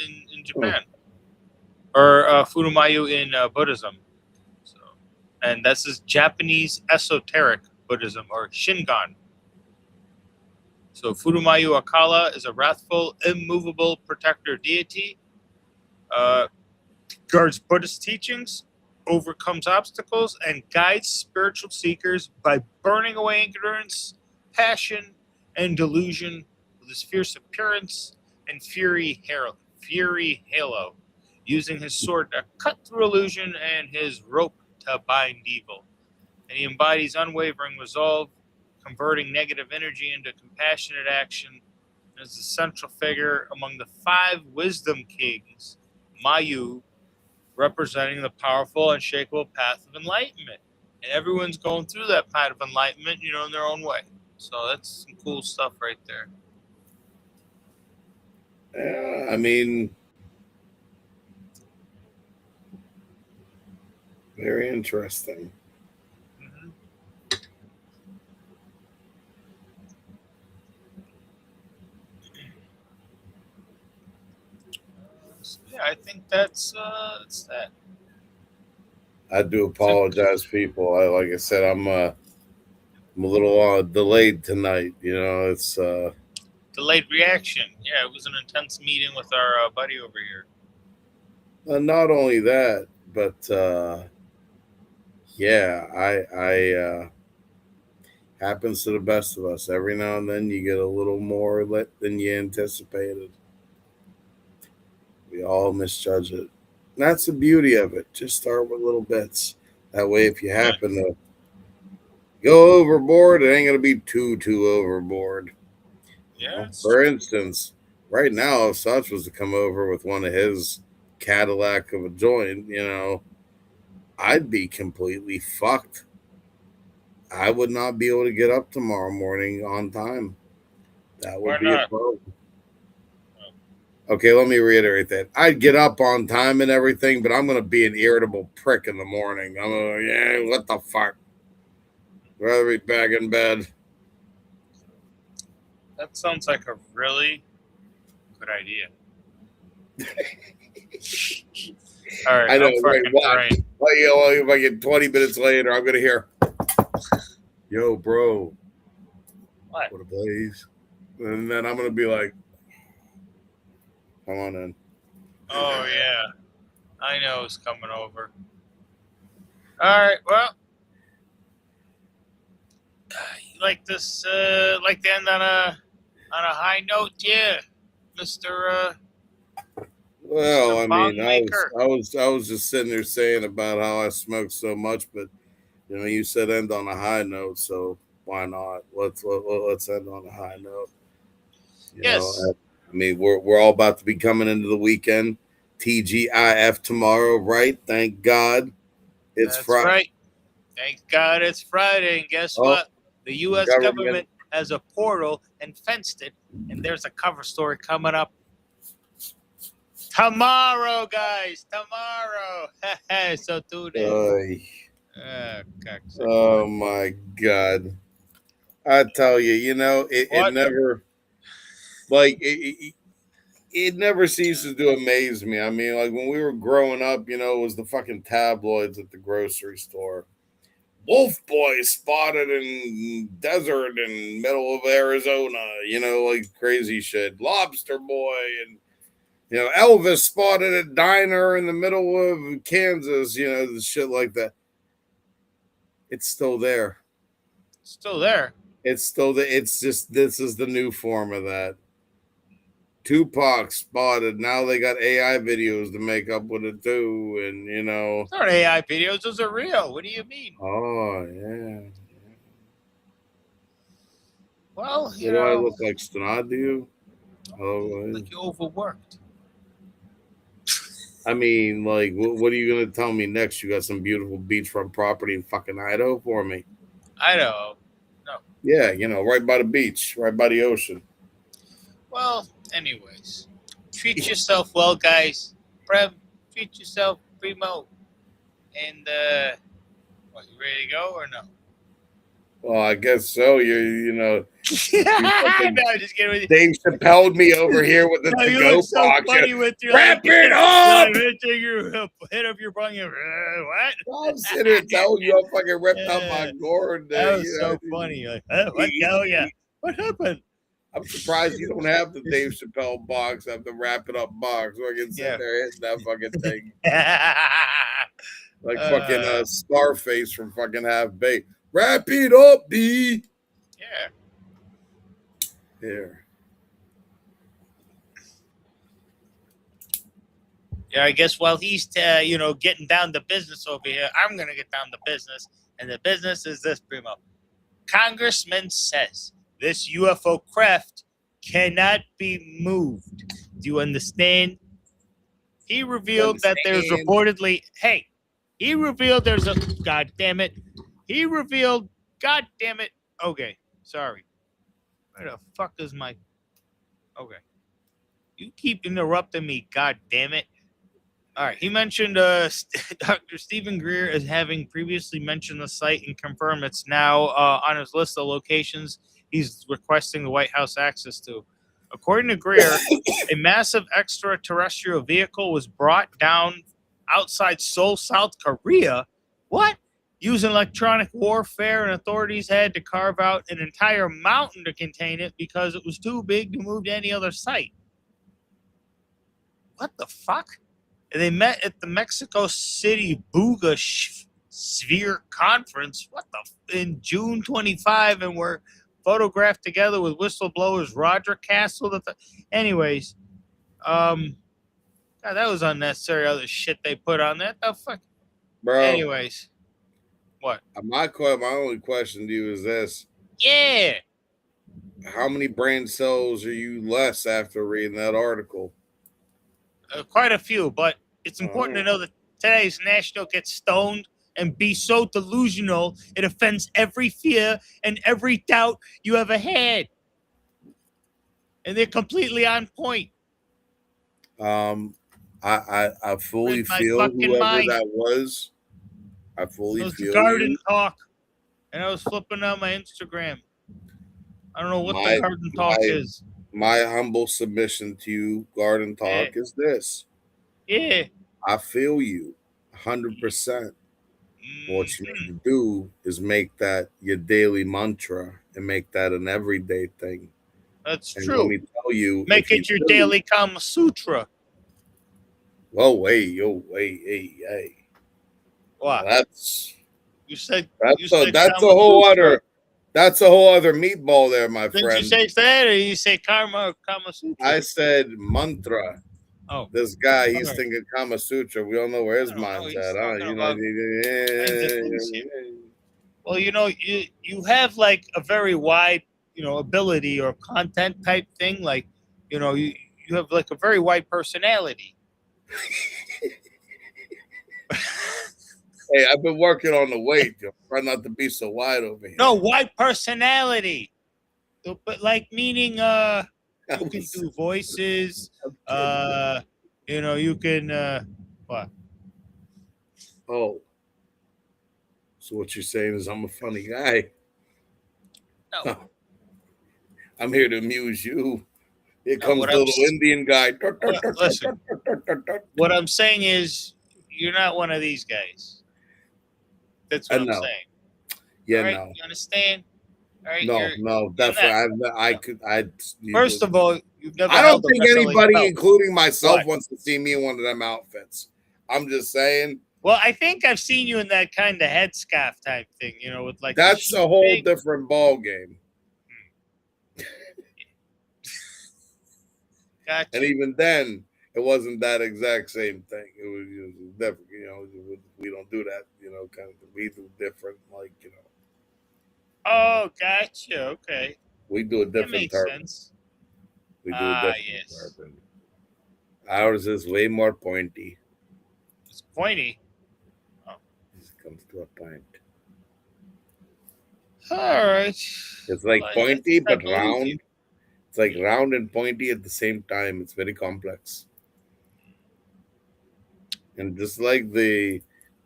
in Huh. Japan, or Furumayu in Buddhism. So, and this is Japanese esoteric Buddhism or Shingon. So Furumayu Akala is a wrathful, immovable protector deity. Uh, guards Buddhist teachings, overcomes obstacles, and guides spiritual seekers by burning away ignorance, passion, and delusion with his fierce appearance and fury halo, using his sword to cut through illusion and his rope to bind evil. And he embodies unwavering resolve, converting negative energy into compassionate action, and is the central figure among the five wisdom kings, Mayu, representing the powerful, unshakable path of enlightenment. And everyone's going through that path of enlightenment, you know, in their own way. So that's some cool stuff right there. Yeah, I mean, very interesting. Mm-hmm. So, yeah, I think that's that. I do So, apologize, people. Like I said, I'm a little delayed tonight. You know, it's delayed reaction. Yeah, it was an intense meeting with our buddy over here. not only that, but yeah, Happens to the best of us. Every now and then you get a little more lit than you anticipated. We all misjudge it. And that's the beauty of it. Just start with little bits. That way, if you happen to go overboard, it ain't gonna be too overboard. Yeah. For instance, right now, if Sach was to come over with one of his Cadillac of a joint, I'd be completely fucked. I would not be able to get up tomorrow morning on time. That would Why be a not? problem. Okay, let me reiterate that. I'd get up on time and everything, but I'm going to be an irritable prick in the morning. I'm going to, yeah, what the fuck? Rather be back in bed. That sounds like a really good idea. All right, I know, I'm right? fucking What? drained. Well, if I get 20 minutes later, I'm going to hear, yo, bro. What? What a blaze. And then I'm going to be like, come on in. Oh yeah, I know it's coming over. All right, well, you like this? Like to end on a high note, yeah, Mister. Well, Mr. I Bong mean, Maker. I was just sitting there saying about how I smoke so much, but you said end on a high note, so why not? Let's end on a high note. Yes. I mean, we're all about to be coming into the weekend. TGIF tomorrow, right? Thank God, it's That's Friday. right. Thank God it's Friday, and guess Oh, what? The U.S. government. government has a portal and fenced it, and there's a cover story coming up tomorrow, guys. Tomorrow. So tune in. Oh my God! I tell you, it What? never like it never ceases to amaze me. I mean, like when we were growing up, it was the fucking tabloids at the grocery store. Wolf boy spotted in desert in middle of Arizona, like crazy shit. Lobster boy and Elvis spotted a diner in the middle of Kansas, the shit like that. It's still there. Still there. It's still there. It's just this is the new form of that. Tupac spotted. Now they got AI videos to make up with it too, and Those aren't AI videos. Those are real. What do you mean? Oh yeah. Well, What do I look like, Stenad? Do you? Oh, like you overworked. I mean, like, what are you gonna tell me next? You got some beautiful beachfront property in fucking Idaho for me? Idaho. No. Yeah, right by the beach, right by the ocean. Well, anyways, treat yourself well, guys. Prem, treat yourself, Primo. And what, you ready to go or no? Well, I guess so. No, I'm just kidding with you. Dave Chappelle me over here with the No, you to-go look so box. funny with your Wrap it up! Hit up your bung. What? I'm sitting here telling you I fucking ripped out my gourd. That was so funny. Like, what? Oh, yeah. What happened? I'm surprised you don't have the Dave Chappelle box. I have the wrap it up box so I can sit there hitting that fucking thing. Like fucking Scarface from fucking Half Baked. Wrap it up, B. Yeah. Here. Yeah, I guess while he's getting down to business over here, I'm gonna get down to business, and the business is this, Primo. Congressman says this UFO craft cannot be moved. Do you understand? He revealed that there's reportedly. Hey, he revealed there's a. God damn it. He revealed. God damn it. Okay, sorry. Where the fuck is my? Okay. You keep interrupting me. God damn it. All right. He mentioned Dr. Stephen Greer as having previously mentioned the site and confirmed it's now on his list of locations he's requesting the White House access to. According to Greer, a massive extraterrestrial vehicle was brought down outside Seoul, South Korea. What? Using electronic warfare, and authorities had to carve out an entire mountain to contain it because it was too big to move to any other site. What the fuck? And they met at the Mexico City Buga sphere conference. What the in June 25, and we're photographed together with whistleblowers Roger Castle. Anyways, God, that was unnecessary. Other shit they put on that. The fuck. Bro. Anyways, what? My only question to you is this: Yeah. how many brain cells are you less after reading that article? Quite a few, but it's important to know that today's national gets stoned and be so delusional it offends every fear and every doubt you ever had, and they're completely on point. I fully Read my feel fucking whoever mind. that was. I fully It was feel garden you. talk, and I was flipping on my Instagram. I don't know what My- the garden talk is. My humble submission to you, Garden Talk, is this. Yeah. I feel you 100%. What you Mhm. need to do is make that your daily mantra and make that an everyday thing. That's And true. let me tell you, Make if you it your do- daily Kama Sutra. Whoa, hey. What? That's You said that's a Kama whole Sutra. that's a whole other meatball there, my Didn't you friend. say that, or you say Kama Sutra? I said mantra. Oh, This guy, he's okay. thinking Kama Sutra. We don't know where his I don't know. mind's He's at. Huh? talking You about kinds of things here. Well, you have like a very wide, ability or content type thing. Like, you have like a very wide personality. Hey, I've been working on the weight. Try not to be so wide over here. No, wide personality. But like meaning you can do voices, you can what? Oh. So what you're saying is I'm a funny guy. No. I'm here to amuse you. Here No, comes what the I'm little Indian guy. listen. What I'm saying is you're not one of these guys. That's what I'm No. saying. Yeah, All right? no. You understand? All right, No, definitely. First of all, you've never I held don't a think wrestling anybody, belt. including myself, What? wants to see me in one of them outfits. I'm just saying. Well, I think I've seen you in that kind of headscarf type thing, with like That's a whole different ball game. Gotcha. And even then, it wasn't that exact same thing. It was different. We don't do that. Kind of we do different. Oh, gotcha. Okay. We do a That different makes turban. sense. We do a different Yes. turban. Ours is way more pointy. It's pointy. It comes to a point. All right. It's like pointy but round. You. It's like round and pointy at the same time. It's very complex. And just like the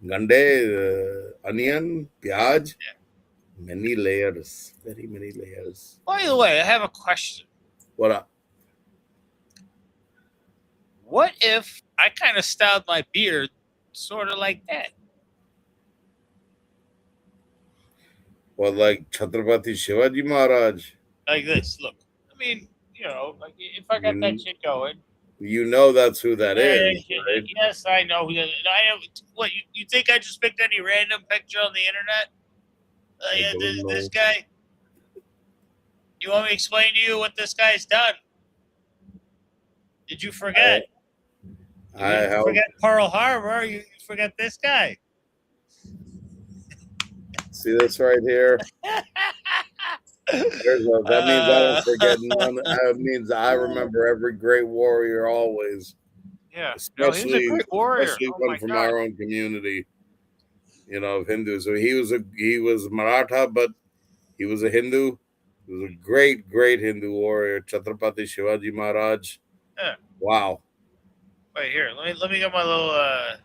gande, onion, pyaj, many layers. Very many layers. By the way, I have a question. What up? What if I kind of styled my beard sort of like that? Well, like Chhatrapati Shivaji Maharaj. Like this. Look. I mean, like if I got that shit going. You know that's who that is, right? Yes, I know. I know. What, you think I just picked any random picture on the internet? This guy. You want me to explain to you what this guy's done? Did you forget? You forget Pearl Harbor. You forget this guy. See this right here? That means I don't forget none. That means I remember every great warrior always. Yeah, especially he's a great warrior. Especially one from our own community, of Hindus. So he was Maratha, but he was a Hindu. He was a great Hindu warrior, Chhatrapati Shivaji Maharaj. Yeah. Wow. Wait here. Let me get my little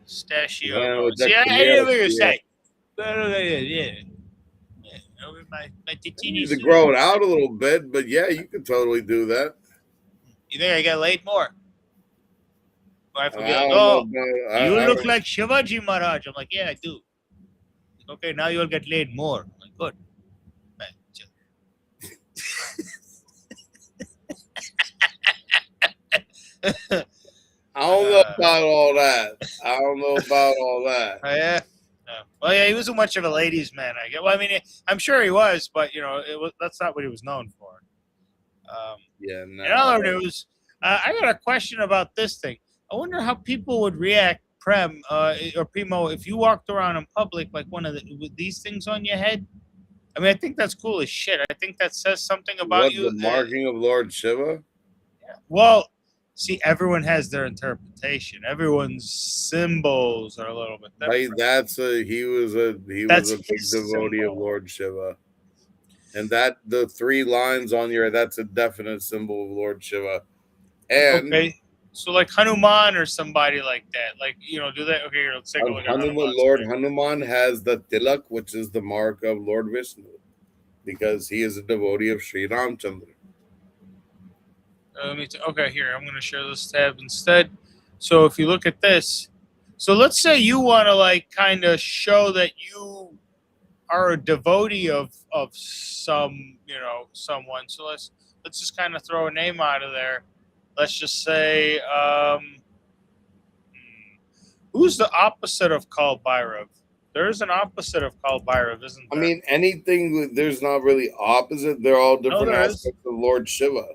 stashio. Well, see, I didn't know what you say. Yeah. You need to grow it out a little bit, but yeah, you could totally do that. You think I got laid more? Or I forget. You look like Shivaji Maharaj. I'm like, yeah, I do. Okay, now you'll get laid more. I'm like, good. I don't know about all that. Oh, yeah. Well, yeah, he wasn't much of a ladies' man. I guess. Well, I mean, I'm sure he was, but that's not what he was known for. Yeah, In other no. news, I got a question about this thing. I wonder how people would react, or Primo, if you walked around in public like with these things on your head. I mean, I think that's cool as shit. I think that says something about What, you. the marking of Lord Shiva? Well, see, everyone has their interpretation. Everyone's symbols are a little bit Right, different. he was a That's big his devotee of symbol. Lord Shiva. And that the 3 lines on your, that's a definite symbol of Lord Shiva. And Okay. So like Hanuman or somebody like that. Like, do that. Okay, here, let's take a look at Hanuman, Hanuman's Lord name. Hanuman has the tilak, which is the mark of Lord Vishnu, because he is a devotee of Sri Ramchandra. Okay, here, I'm going to share this tab instead. So if you look at this, so let's say you want to like kind of show that you are a devotee of someone. So let's just kind of throw a name out of there. Let's just say who's the opposite of Kal Bhairav? There's an opposite of Kal Bhairav, isn't I there? mean, anything, there's not really opposite. They're all different there is. aspects of Lord Shiva.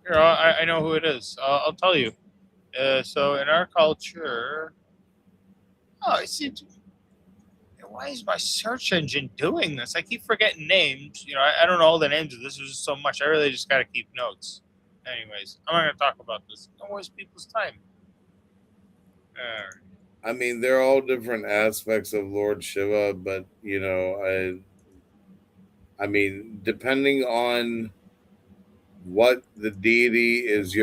Here, I know who it is. I'll tell you. So in our culture, oh, why is my search engine doing this? I keep forgetting names. I don't know all the names of this. There's just so much. I really just got to keep notes. Anyways, I'm not going to talk about this. Don't waste people's time. I mean, they're all different aspects of Lord Shiva, but I mean, depending on what the deity is,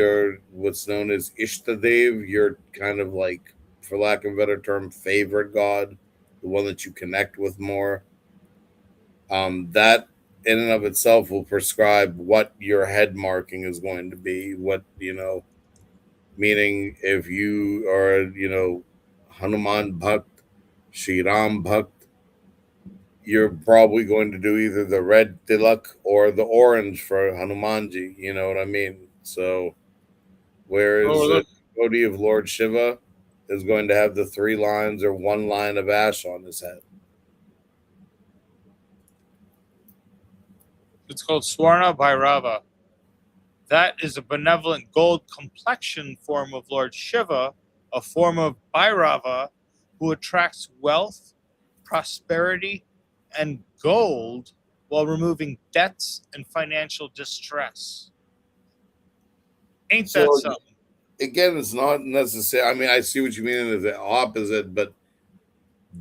what's known as Ishtadev, your kind of like, for lack of a better term, favorite god, the one that you connect with more. That in and of itself will prescribe what your head marking is going to be. Meaning if you are, Hanuman Bhakt, Shri Ram Bhakt, you're probably going to do either the red tilak or the orange for Hanumanji. You know what I mean? So, whereas the Look. devotee of Lord Shiva is going to have the 3 lines or 1 line of ash on his head. It's called Swarna Bhairava. That is a benevolent gold complexion form of Lord Shiva, a form of Bhairava who attracts wealth, prosperity, and gold while removing debts and financial distress. Ain't that So something? again, it's not necessary. I mean, I see what you mean as the opposite, but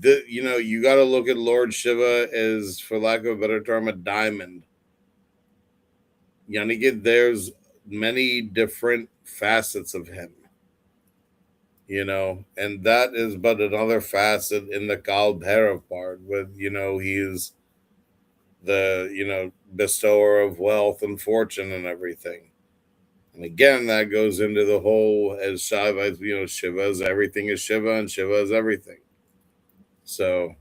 you got to look at Lord Shiva as, for lack of a better term, a diamond. There's many different facets of him, and that is but another facet in the Kal Bhairav part, with he's the bestower of wealth and fortune and everything. And again, that goes into the whole, as Shiva, Shiva's everything is Shiva, and Shiva is everything. So,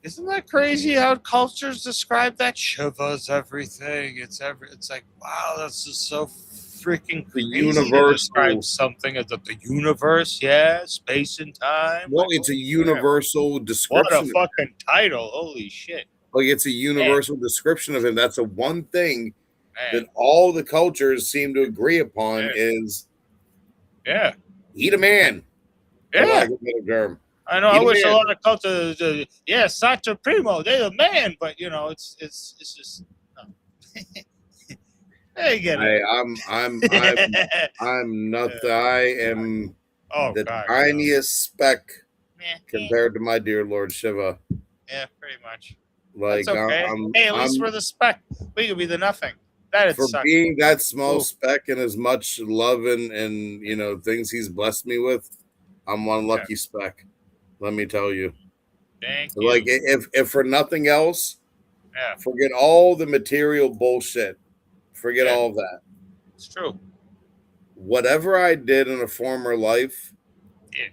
Isn't that crazy how cultures describe that? Shiva's everything. It's like, wow, that's just so freaking the crazy to describe universal, something as the universe, yeah, space and time. well, Like, it's a holy crap. universal What a description. fucking title. Holy shit. Like, it's a universal description of him. That's the one thing that Man. all the cultures seem to agree upon is Yeah. he the man, for Yeah. lack of a better term. I know. He I the wish a man. lot of cultures, yeah, Sach Primo, they're the man, but it's just. No. I get it. I'm nothing. I am Oh the God. tiniest speck Yeah. compared to my dear Lord Shiva. Yeah, pretty much. That's Like okay. Hey, at least I'm we're the speck. We could be the nothing. That'd for suck. being that small Ooh. speck and as much love and things he's blessed me with. I'm one lucky speck. Let me tell you. Thank you. Like, if for nothing else, Yeah, forget all the material bullshit. Forget all of that. it's true. Whatever I did in a former life, Yeah.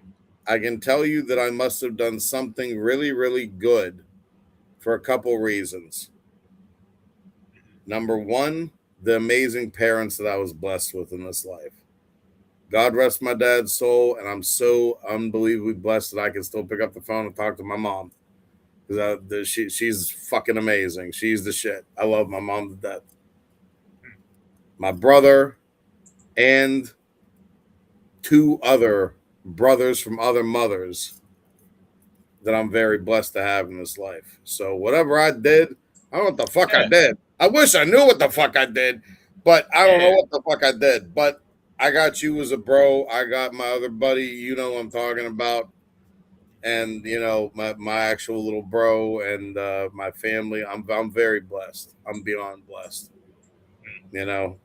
I can tell you that I must have done something really, really good for a couple reasons. Number one, the amazing parents that I was blessed with in this life. God rest my dad's soul, and I'm so unbelievably blessed that I can still pick up the phone and talk to my mom. Because she's fucking amazing. She's the shit. I love my mom to death. My brother and two other brothers from other mothers that I'm very blessed to have in this life. So whatever I did, I don't know what the fuck I did. I wish I knew what the fuck I did, but I don't know what the fuck I did. But I got you as a bro. I got my other buddy. You know what I'm talking about. And you know my actual little bro and my family. I'm very blessed. I'm beyond blessed. You know,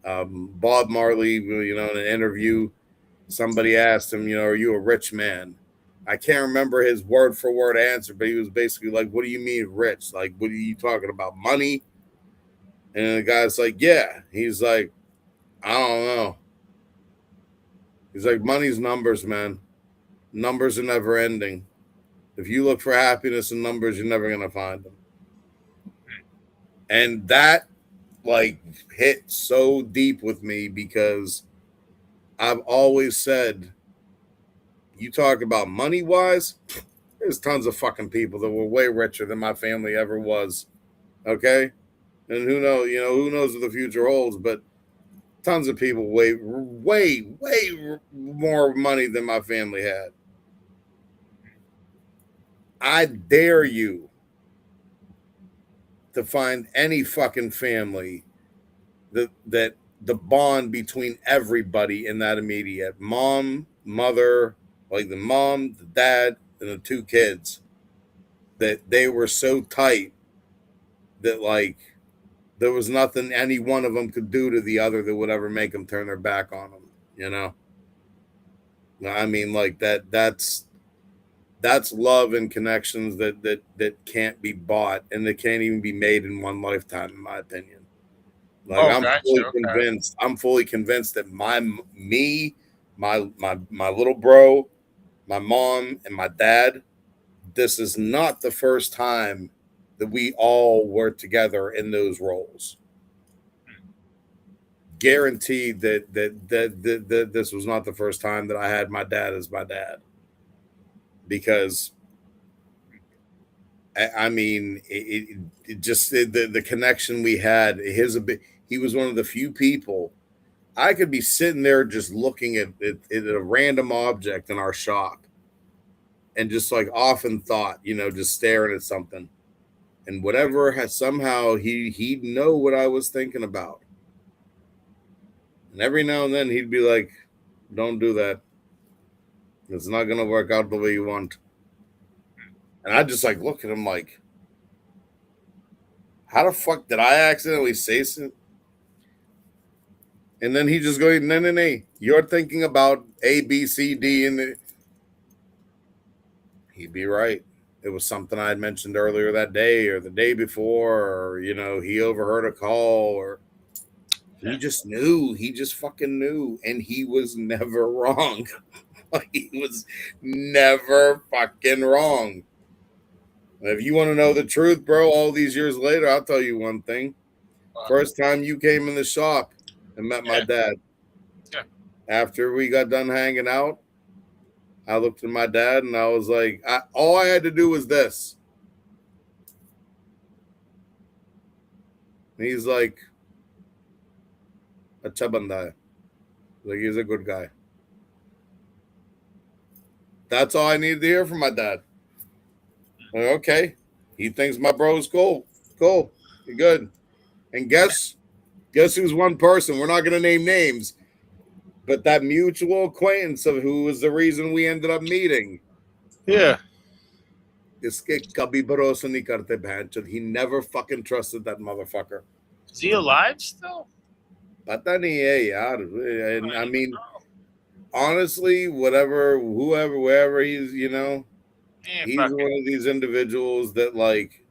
Bob Marley. You know, in an interview, somebody asked him, you know, are you a rich man? I can't remember his word for word answer, but he was basically like, what do you mean rich? Like, what are you talking about? Money? And the guy's like, yeah. He's like, I don't know. He's like, money's numbers, man. Numbers are never ending. If you look for happiness in numbers, you're never going to find them. And that like hit so deep with me because I've always said, you talk about money wise, there's tons of fucking people that were way richer than my family ever was. Okay. And who knows, you know, who knows what the future holds, but tons of people way more money than my family had. I dare you to find any fucking family that the bond between everybody in that immediate mom, mother, like the mom, the dad, and the two kids, that they were so tight that like there was nothing any one of them could do to the other that would ever make them turn their back on them. You know, I mean, like that's love and connections that can't be bought and that can't even be made in one lifetime, in my opinion. Like I'm fully convinced that my little bro, my mom, and my dad, this is not the first time that we all were together in those roles. Guaranteed that this was not the first time that I had my dad as my dad. Because I mean, it just the connection we had. He was one of the few people I could be sitting there just looking at a random object in our shop, and just like often thought, you know, just staring at something, and whatever has somehow he'd know what I was thinking about, and every now and then he'd be like, "Don't do that. It's not gonna work out the way you want." And I just like look at him like, how the fuck did I accidentally say something? And then he just goes, no. You're thinking about A, B, C, D, and he'd be right. It was something I had mentioned earlier that day or the day before, or, you know, he overheard a call, or he just knew. He just fucking knew. And he was never wrong. He was never fucking wrong. If you want to know the truth, bro, all these years later, I'll tell you one thing. First time you came in the shop and met my dad. Yeah. After we got done hanging out, I looked at my dad and I was like, all I had to do was this. And he's like, Acha banda hai. Like, he's a good guy. That's all I needed to hear from my dad. Like, okay. He thinks my bro's cool. Cool. You're good. And guess who's one person? We're not going to name names, but that mutual acquaintance of who was the reason we ended up meeting. Yeah. Iske kabhi bharosa nahi karte bhanchod. He never fucking trusted that motherfucker. Is he alive still? Pata nahi hai yaar. And I mean, honestly, wherever he's, you know, he's one of these individuals that, like,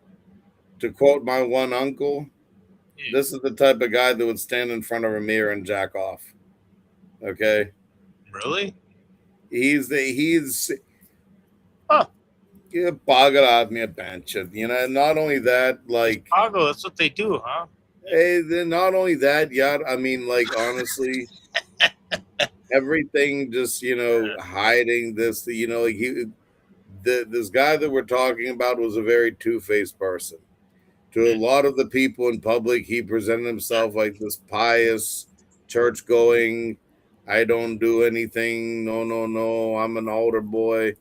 to quote my one uncle, this is the type of guy that would stand in front of a mirror and jack off. Okay. Really? He's Huh. Pagal aadmi banchad. You know, not only that, like, Chicago, that's what they do, huh? Hey, then not only that, yeah. I mean, like, honestly, everything just, hiding this, like this guy that we're talking about was a very two-faced person. To a lot of the people in public, he presented himself like this pious, church-going, I don't do anything, no, I'm an altar boy,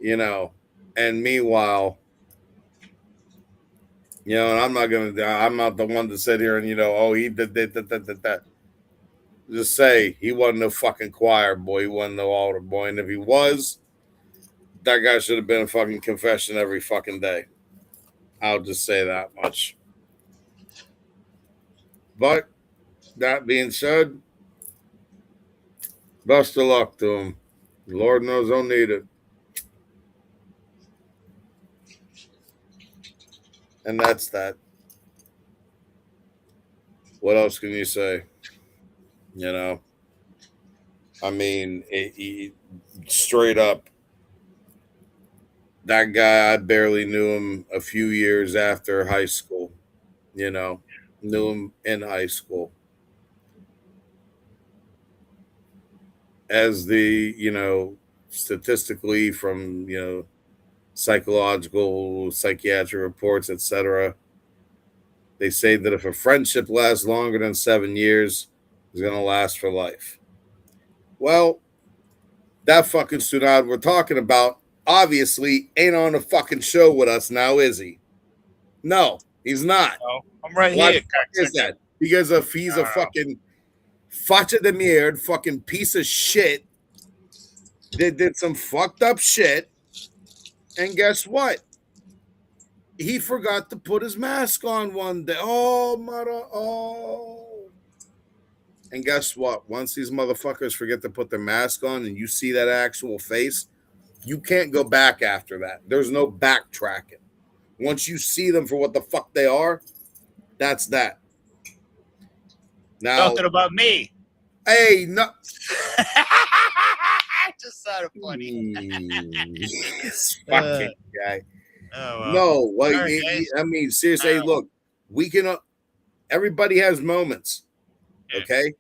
and meanwhile, and I'm not the one to sit here and, he did that. Just say he wasn't no fucking choir boy, he wasn't no altar boy, and if he was, that guy should have been a fucking confession every fucking day. I'll just say that much. But that being said, best of luck to him. Lord knows I'll need it. And that's that. What else can you say? I mean, straight up, that guy, I barely knew him a few years after high school, knew him in high school. As statistically from, psychological, psychiatric reports, etc., they say that if a friendship lasts longer than 7 years, it's going to last for life. Well, that fucking Sunad we're talking about obviously ain't on the fucking show with us now, is he? No, he's not. No, I'm right Why here. the fuck is that? Because if he's a fucking facha de mierda, fucking piece of shit that did some fucked up shit, and guess what? He forgot to put his mask on one day. Oh. And guess what? Once these motherfuckers forget to put their mask on and you see that actual face, you can't go back after that. There's no backtracking. Once you see them for what the fuck they are, that's that. Now, talking about me. Hey, no. Just sounded funny. This fucking guy. Oh, well. No, like, Right, I mean, seriously, look, we can, everybody has moments, okay?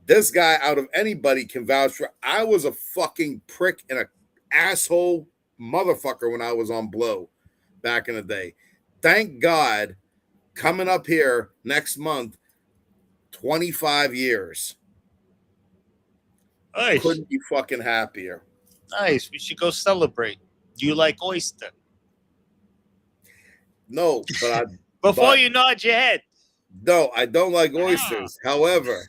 This guy, out of anybody, can vouch for. I was a fucking prick and an asshole motherfucker when I was on blow back in the day. Thank God, coming up here next month, 25 years. Nice. Couldn't be fucking happier. Nice. We should go celebrate. Do you like oyster? No, but Before you nod your head. No, I don't like oysters. However,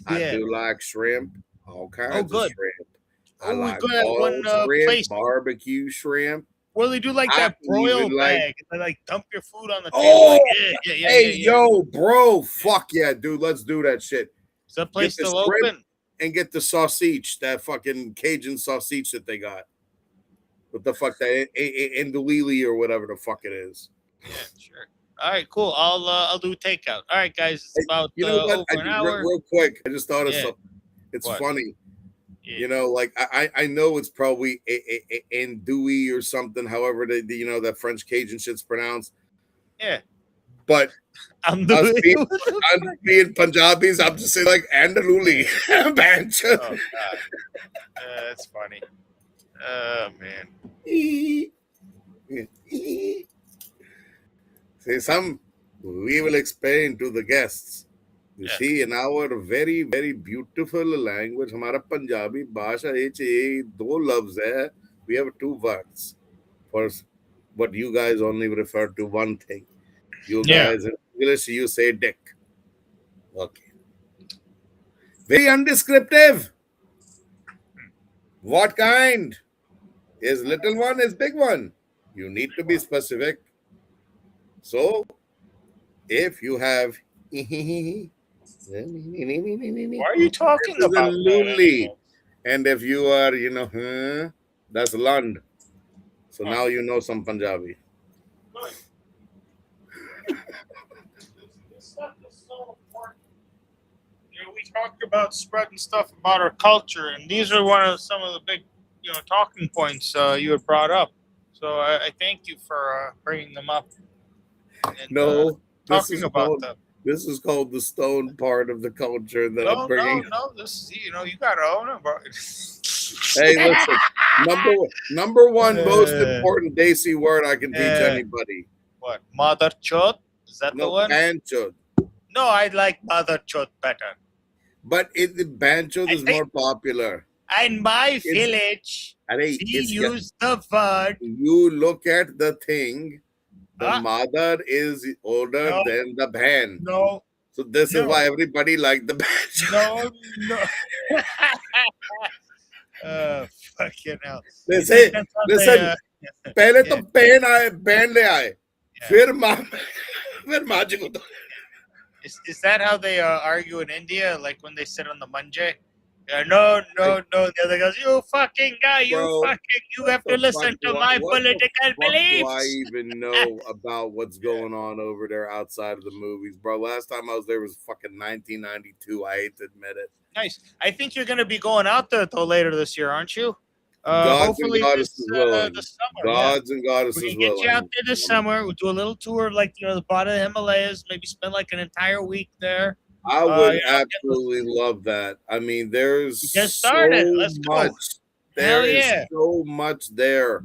I Yeah. do like shrimp, all kinds of shrimp. I like we got one shrimp, place. barbecue shrimp. Well, they do like that broil bag. They like dump your food on the table. Oh, like, yo, bro, fuck yeah, dude, let's do that shit. Is that place still open? And get the sausage, that fucking Cajun sausage that they got. What the fuck, that andouille or whatever the fuck it is. Yeah, sure. All right, cool. I'll do takeout. All right, guys, it's about over an hour. Real quick, I just thought of something. It's funny. Yeah. Like I know it's probably andouille or something, however that French Cajun shit's pronounced. Yeah. But I'm being Punjabis, I'm just saying like andouille. Oh God. That's funny. Oh man. Say we will explain to the guests. You see, in our very, very beautiful language, हमारा पंजाबी भाषा ये दो लफ्ज है. We have two words. First, but you guys only refer to one thing. You guys in English, you say dick. Okay. Very undescriptive. What kind? Is little one, is big one? You need to be specific. So, if you have why are you talking about that? And if you are, that's Lund. So now you know some Punjabi. This stuff is so important. We talked about spreading stuff about our culture, and these are some of the big, talking points you had brought up. So I thank you for bringing them up. And, talking about them. This is called the stone part of the culture that I'm bringing. No. This, you gotta own it, bro. Hey, listen. Number one most important Desi word I can teach anybody. What? Mother chod? Is that the No, one? banchod. No, I like mother chod better. But the banchod is more popular. In my village, we use the word. You look at the thing. The mother is older than the ban. No. So this is why everybody liked the banchod. No. Fucking hell. Listen. पहले तो ban ले आए फिर माजी को Is that how they argue in India? Like when they sit on the manje? No. The other goes, you fucking guy, you have to listen to my political beliefs. What do I even know about what's going on over there outside of the movies, bro? Last time I was there was fucking 1992. I hate to admit it. Nice. I think you're going to be going out there though later this year, aren't you? Gods and goddesses willing. This summer, Gods and goddesses willing. We can get you out there this summer. We'll do a little tour, like the bottom of the Himalayas. Maybe spend like an entire week there. I would absolutely love that. I mean, there's so much. There's so much there.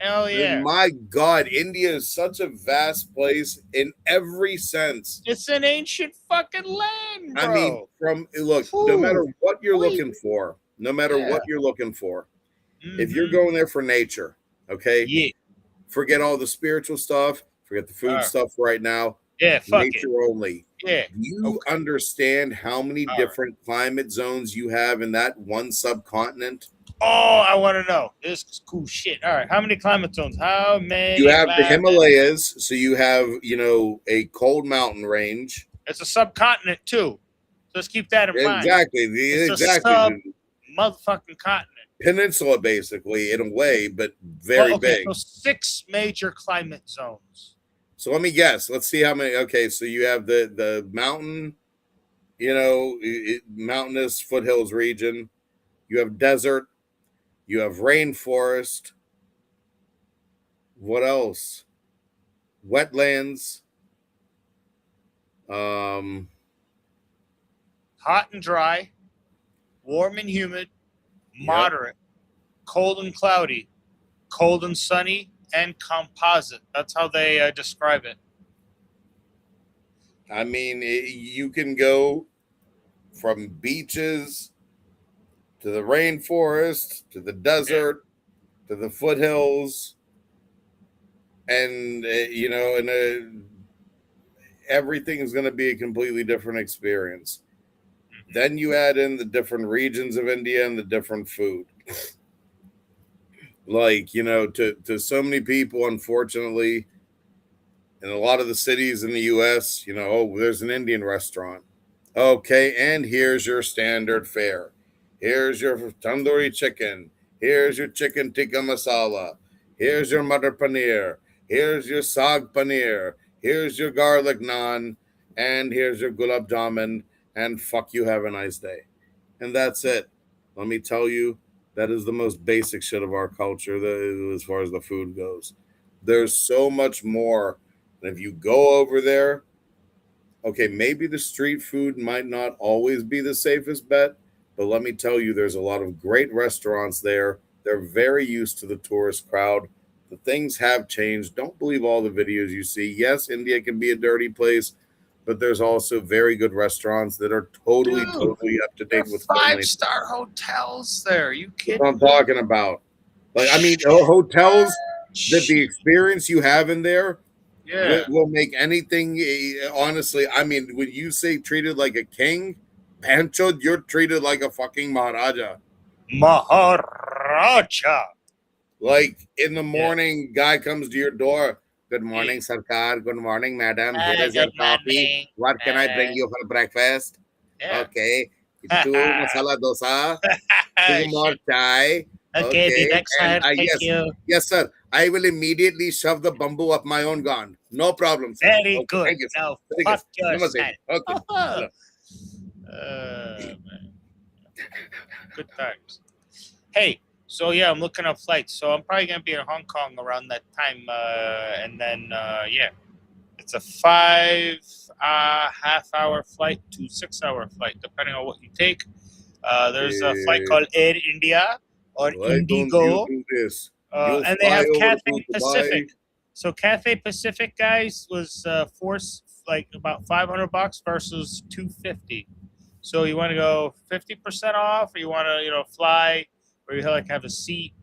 Hell yeah! And my God, India is such a vast place in every sense. It's an ancient fucking land, bro. I mean, no matter what you're looking for, if you're going there for nature, okay? Yeah. Forget all the spiritual stuff. Forget the food stuff right now. Yeah, fuck nature it. only. Yeah. You understand how many different climate zones you have in that one subcontinent? Oh, I want to know. This is cool shit. All right. How many climate zones? How many? You have the Himalayas. So you have, a cold mountain range. It's a subcontinent too. Let's keep that in mind. Exactly. It's a motherfucking continent. Peninsula, basically, in a way, but very big. So 6 major climate zones. So let me guess. Let's see how many. Okay, so you have the mountain, mountainous foothills region. You have desert. You have rainforest. What else? Wetlands. Hot and dry. Warm and humid. Moderate. Cold and cloudy. Cold and sunny. And composite. That's how they describe it. I mean, you can go from beaches to the rainforest to the desert to the foothills, and everything is going to be a completely different experience. Then you add in the different regions of India and the different food. Like, to so many people, unfortunately, in a lot of the cities in the U.S., there's an Indian restaurant. Okay, and here's your standard fare. Here's your tandoori chicken. Here's your chicken tikka masala. Here's your matar paneer. Here's your saag paneer. Here's your garlic naan. And here's your gulab jamun. And fuck you, have a nice day. And that's it. Let me tell you, that is the most basic shit of our culture as far as the food goes. There's so much more. And if you go over there, okay, maybe the street food might not always be the safest bet, but let me tell you, there's a lot of great restaurants there. They're very used to the tourist crowd. The things have changed. Don't believe all the videos you see. Yes, India can be a dirty place, but there's also very good restaurants that are totally up to date with 5-star hotels there. You kidding? That's what I'm talking about. Like, I mean, hotels that the experience you have in there will make anything. Honestly, I mean, when you say treated like a king, Pancho, you're treated like a fucking Maharaja. Maharaja. Like in the morning, guy comes to your door. Good morning, Sarkar. Good morning, madam. Here is your coffee. What can I bring you for breakfast? Okay. 2 masala dosa. 2 more chai. Okay, the next time. Thank you. Yes, sir. I will immediately shove the bamboo up my own gun. No problem, sir. Very good. Thank you, sir. Now, fuck yourself. Okay. Man. Good times. Hey, so yeah, I'm looking up flights. So I'm probably gonna be in Hong Kong around that time, and then It's a 5.5 hour flight to 6 hour flight, depending on what you take. There's a flight called Air India or Why don't you Indigo, do this? and they Fly have over to Cathay Dubai. Pacific. So Cathay Pacific, guys, was like about $500 versus $250. So you want to go 50% off, or you want to fly where you like have a seat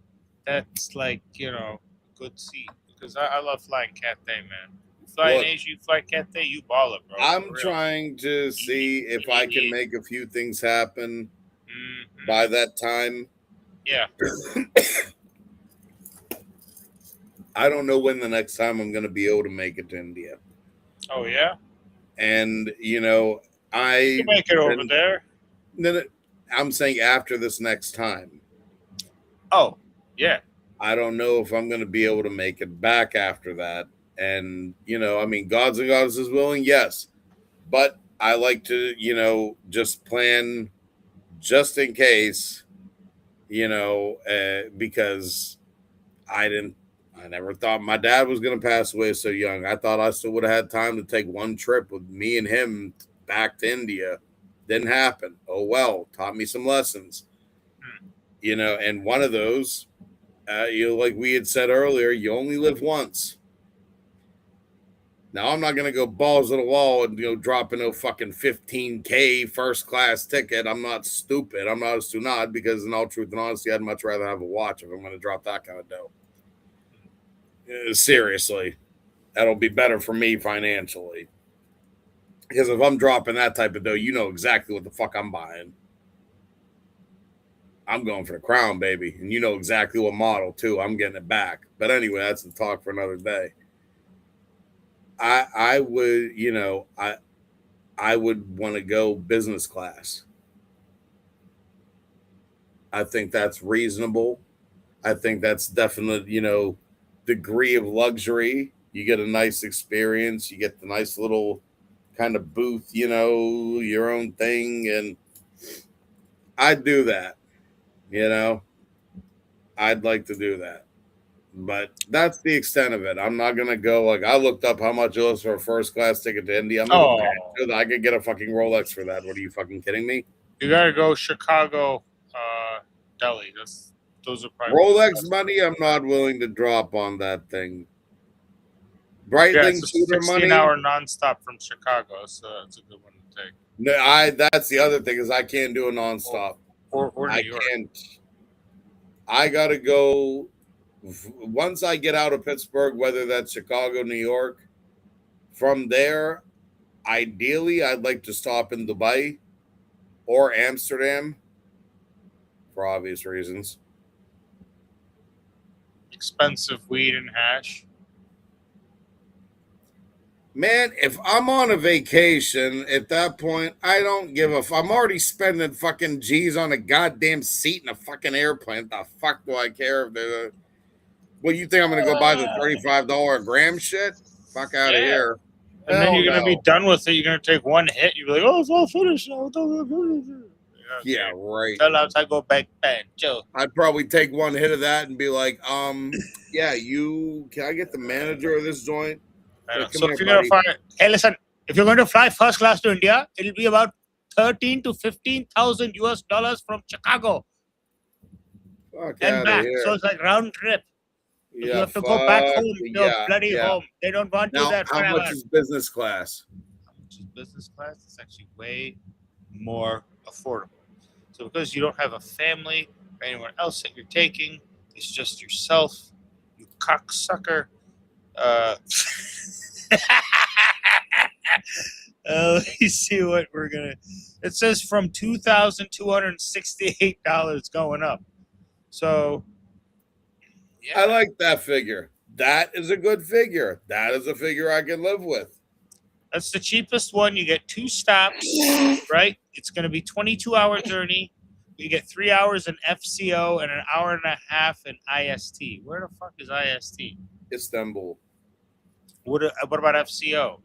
that's like a good seat, because I love flying Cathay, man. You fly in Look, Asia, you fly Cathay, you baller, bro. I'm trying to see if I can make a few things happen by that time. Yeah. I don't know when the next time I'm going to be able to make it to India. Oh yeah. And You can make it over there. No, I'm saying after this next time. Oh yeah. I don't know if I'm going to be able to make it back after that. And I mean, gods and goddesses willing, yes. But I like to, just plan just in case, because I never thought my dad was going to pass away so young. I thought I still would have had time to take one trip with me and him back to India. Didn't happen. Oh, well, taught me some lessons, and one of those, like we had said earlier, you only live once. Now, I'm not going to go balls to the wall and, drop in a fucking $15K first class ticket. I'm not stupid. I'm not a stunad, because in all truth and honesty, I'd much rather have a watch if I'm going to drop that kind of dough. Seriously, that'll be better for me financially. Because if I'm dropping that type of dough, you know exactly what the fuck I'm buying. I'm going for the crown, baby. And you know exactly what model, too. I'm getting it back. But anyway, that's the talk for another day. I would, I would want to go business class. I think that's reasonable. I think that's definite, degree of luxury. You get a nice experience. You get the nice little kind of booth, your own thing. And I'd do that, I'd like to do that. But that's the extent of it. I'm not going to go, I looked up how much it was for a first class ticket to India. I'm like, I could get a fucking Rolex for that. What are you fucking kidding me? You got to go Chicago, Delhi. Those are probably Rolex money. I'm not willing to drop on that thing. Breitling it's a 16-hour nonstop from Chicago, so that's a good one to take. No, that's the other thing, is I can't do a nonstop. Or New York. Can't. I gotta go once I get out of Pittsburgh, whether that's Chicago, New York. From there, ideally, I'd like to stop in Dubai or Amsterdam, for obvious reasons. Expensive weed and hash. Man, if I'm on a vacation at that point, I don't give a I'm already spending fucking G's on a goddamn seat in a fucking airplane. The fuck do I care if they're... What, you think I'm going to go buy the $35 a gram shit? Fuck out of here. And then you're going to be done with it. You're going to take one hit. You'll be like, oh, it's all finished now. Yeah, right. Tell us I go back, Joe. I'd probably take one hit of that and be like, yeah, can I get the manager of this joint? So if you're going to fly, hey, listen, if you're going to fly first class to India, it'll be about $13,000 to $15,000 from Chicago and back. So it's like round trip. Yeah, you have to go back home, bloody home. They don't want you there forever. How much is business class? How much is business class? It's actually way more affordable. So because you don't have a family or anyone else that you're taking, it's just yourself, you cocksucker. Let me see what we're gonna. It says from $2,268 going up. So, yeah. I like that figure. That is a good figure. That is a figure I can live with. That's the cheapest one. You get 2 stops, right? It's going to be 22-hour journey. You get 3 hours in FCO and an hour and a half in IST. Where the fuck is IST? Istanbul. What about FCO?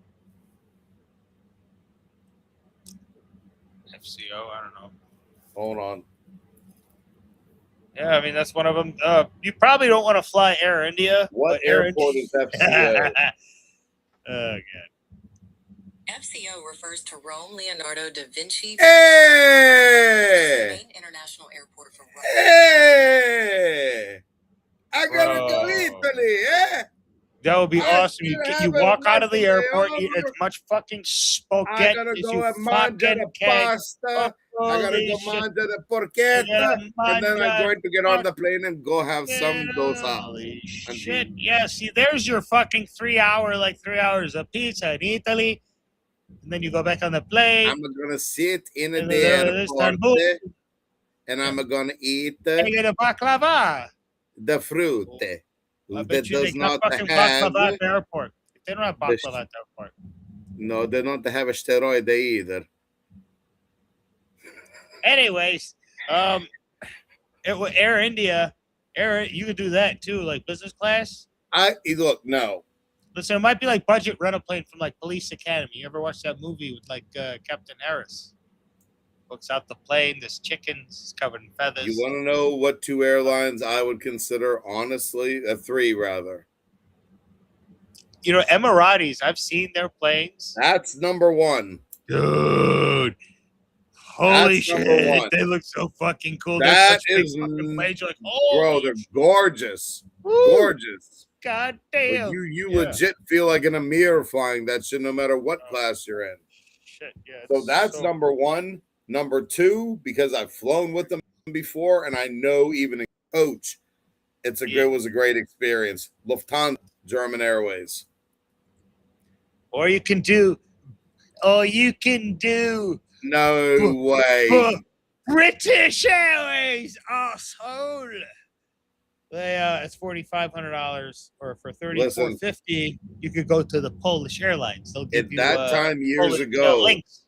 FCO, I don't know. Hold on. Yeah, I mean, that's one of them. You probably don't want to fly Air India. What airport is FCO? God. FCO refers to Rome Leonardo da Vinci. Hey! Main international airport for Rome. Hey! I gotta go Bro. Italy, eh? That would be I awesome. should You have a walk out of the nice airport, eat as layover. much fucking I spaghetti gotta as go you and mangia fucking the can. pasta. I gotta Holy go shit. mangia the You porchetta. gotta And then I'm mangia going to get on the plane and go have some dosa. Holy shit. Yeah, see, there's your fucking 3 hours of pizza in Italy. And then you go back on the plane. I'm gonna sit in and the then airport Istanbul. and I'm gonna eat And you get a baklava. the fruit I that bet you they does got not fucking have baklava at the airport. They don't have the baklava at the airport. no, they don't have a steroid either. Anyways, Air India, you could do that too, like business class. No. Listen, it might be like budget rental plane from like Police Academy. You ever watch that movie with like Captain Harris? Looks out the plane. There's chickens covered in feathers. You want to know what 2 airlines I would consider, honestly? 3, rather. You know, Emiratis, I've seen their planes. That's number 1. Dude. Holy That's number shit. 1. They look so fucking cool. That They're such is, big fucking planes. You're like, bro, they're gorgeous. Woo. Gorgeous. God But damn. you legit feel like an Emir flying that shit no matter what class you're in. Shit, yeah. So that's number 1. Number 2, because I've flown with them before and I know even in coach, it was a great experience. Lufthansa, German Airways. Or you can do no way. British Airways, asshole. It's $4,500, or for $3,450, you could go to the Polish Airlines. They'll give you that time years Polish, ago, links.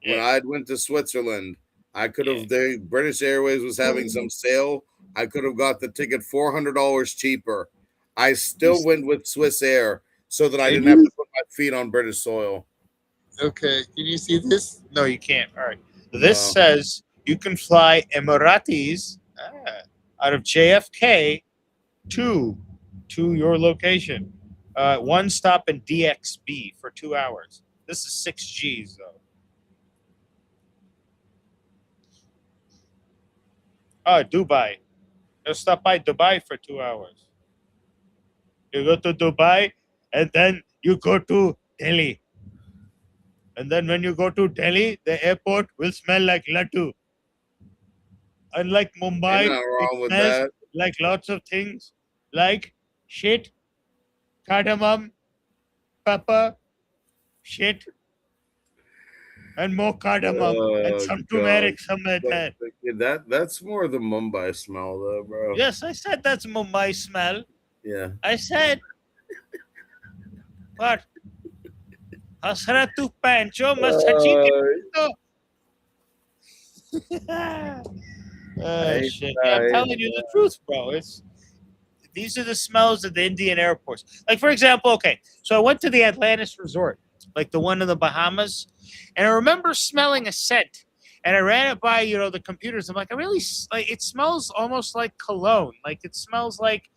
when I went to Switzerland, I could have. The British Airways was having some sale. I could have got the ticket $400 cheaper. I still went with Swiss Air so that I didn't have to put my feet on British soil. Okay, can you see this? No, you can't. All right. This says you can fly Emiratis out of JFK to your location. One stop in DXB for 2 hours. This is 6 Gs though. Dubai. Just stop by Dubai for 2 hours. You go to Dubai and then you go to Delhi. And then when you go to Delhi, the airport will smell like laddu. Unlike Mumbai, Ain't nothing wrong it with smells that. like lots of things, like shit, cardamom, pepper, shit, and more cardamom, and some turmeric, some like that. That's more the Mumbai smell, though, bro. Yes, I said that's Mumbai smell. Yeah. I said, what? Hasratu pancho masachi. Shit. Yeah, I'm telling you the truth, bro. These are the smells of the Indian airports. Like, for example, okay, so I went to the Atlantis Resort, like the one in the Bahamas, and I remember smelling a scent. And I ran it by, the computers. I'm like, it smells almost like cologne. Like, it smells like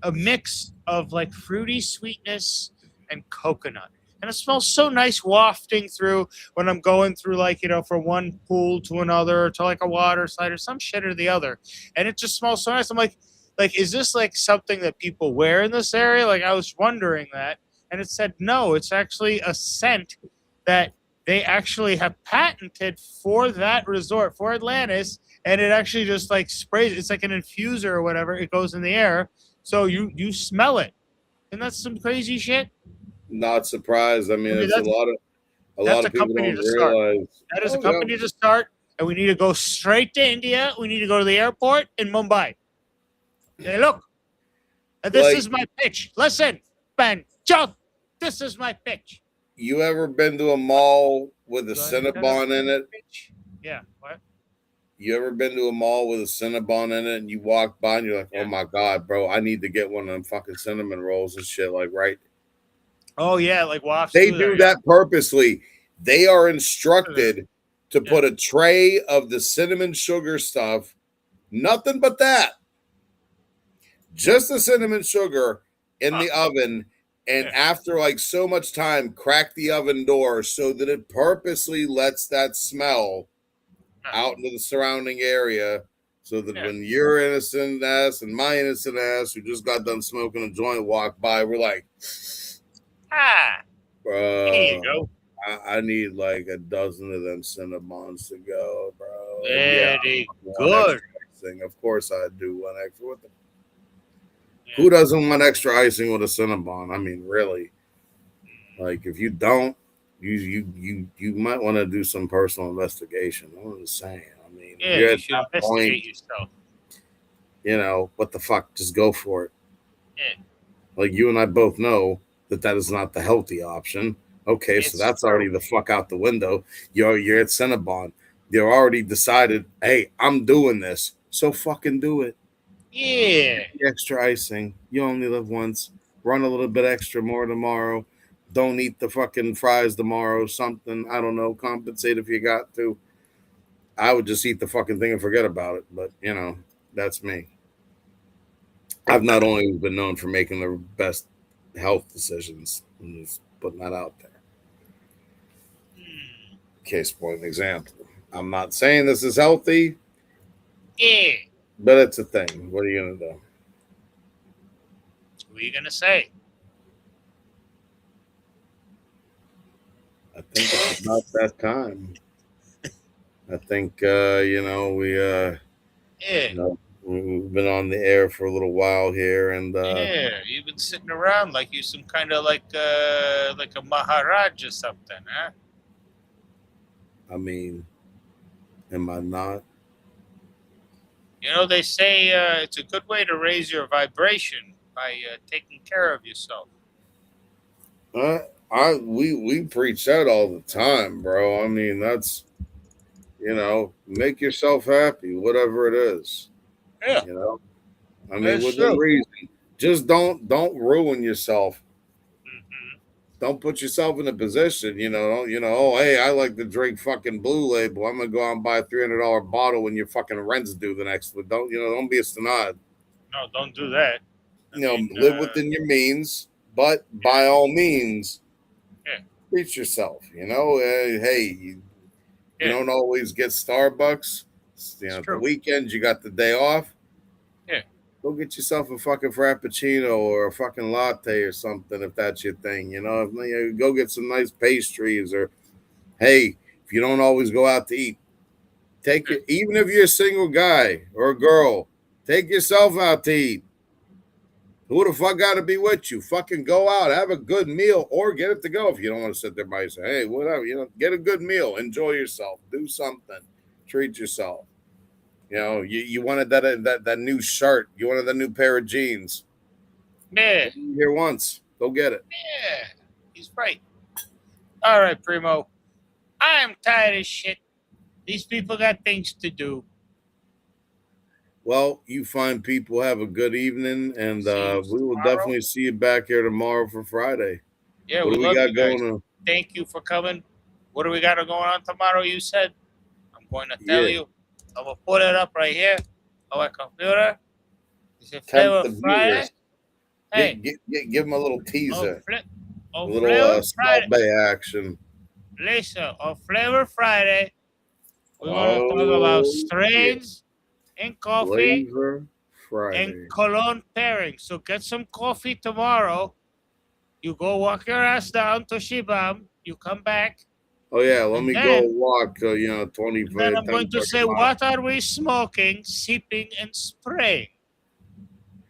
a mix of like fruity sweetness and coconut. And it smells so nice wafting through when I'm going through, like, from one pool to another, to like a water slide or some shit or the other. And it just smells so nice. I'm like, is this like something that people wear in this area? Like, I was wondering that. And it said, no, it's actually a scent that they actually have patented for that resort, for Atlantis. And it actually just like sprays. It's like an infuser or whatever. It goes in the air. So you smell it. And that's some crazy shit. Not surprised. I mean, it's a lot of people don't realize. That is a company to start, and we need to go straight to India. We need to go to the airport in Mumbai. Hey, look, and this is my pitch. Listen, Ben, Joe, this is my pitch. You ever been to a mall with a Cinnabon in it? Yeah, what? You ever been to a mall with a Cinnabon in it and you walk by and you're like, oh my God, bro, I need to get one of them fucking cinnamon rolls and shit, like, right? Oh, yeah, like wafts. They do that purposely. They are instructed to put a tray of the cinnamon sugar stuff, nothing but that. Just the cinnamon sugar in the oven, And after like so much time, crack the oven door so that it purposely lets that smell out into the surrounding area, so that when your innocent ass and my innocent ass who just got done smoking a joint walk by, we're like, there you go. I need like a dozen of them Cinnabons to go, bro. Very good. Thing. Of course I do one extra. What the Who doesn't want extra icing with a Cinnabon? I mean, really. Like, if you don't, you might want to do some personal investigation. I'm just saying. I mean, you should investigate yourself. You know, what the fuck? Just go for it. Yeah. Like, you and I both know that is not the healthy option. Okay, so that's already the fuck out the window. You're at Cinnabon. You're already decided, hey, I'm doing this. So fucking do it. Yeah. Extra icing. You only live once. Run a little bit extra more tomorrow. Don't eat the fucking fries tomorrow. Something, I don't know. Compensate if you got to. I would just eat the fucking thing and forget about it. But, you know, that's me. I've not only been known for making the best health decisions. I'm just putting that out there. Case point example. I'm not saying this is healthy. Yeah. But it's a thing. What are you going to do? What are you going to say? I think it's about that time. I think, you know, we've been on the air for a little while here. And you've been sitting around like you some kind of like a Maharaj or something, huh? I mean, am I not? You know, they say it's a good way to raise your vibration by taking care of yourself. We preach that all the time, bro. I mean, that's, you know, make yourself happy, whatever it is. Yeah. You know, I mean, within reason. Just don't ruin yourself. Mm-hmm. Don't put yourself in a position, you know, oh, hey, I like to drink fucking Blue Label. I'm gonna go out and buy a $300 bottle when your fucking rent's due the next week. Don't be a stenod. No, don't do that. Live within your means, but by all means, treat yourself. You know, hey, you don't always get Starbucks. You know, the weekends you got the day off. Yeah. Go get yourself a fucking frappuccino or a fucking latte or something if that's your thing. You know, go get some nice pastries, or hey, if you don't always go out to eat, take it. Even if you're a single guy or a girl, take yourself out to eat. Who the fuck got to be with you? Fucking go out, have a good meal, or get it to go if you don't want to sit there by yourself. Hey, whatever, you know, get a good meal, enjoy yourself, do something, treat yourself. You know, you wanted that new shirt, you wanted that new pair of jeans. Yeah. Here once, go get it. Yeah, he's right. All right, Primo. I'm tired of shit. These people got things to do. Well, you fine people have a good evening, and we will definitely see you back here tomorrow for Friday. Yeah, what do we got going on? Thank you for coming. What do we got going on tomorrow? You said. I'm going to tell you. I'm gonna put it up right here on my computer. It's a Flavor Friday. Hey, give them a little teaser. A little Friday action. Listen, on Flavor Friday, we're going to talk about strains and coffee and cologne pairing. So get some coffee tomorrow. You go walk your ass down to Shibam. You come back. Oh, yeah, let me go walk, 20 minutes. Then I'm going to say, what are we smoking, sipping, and spraying?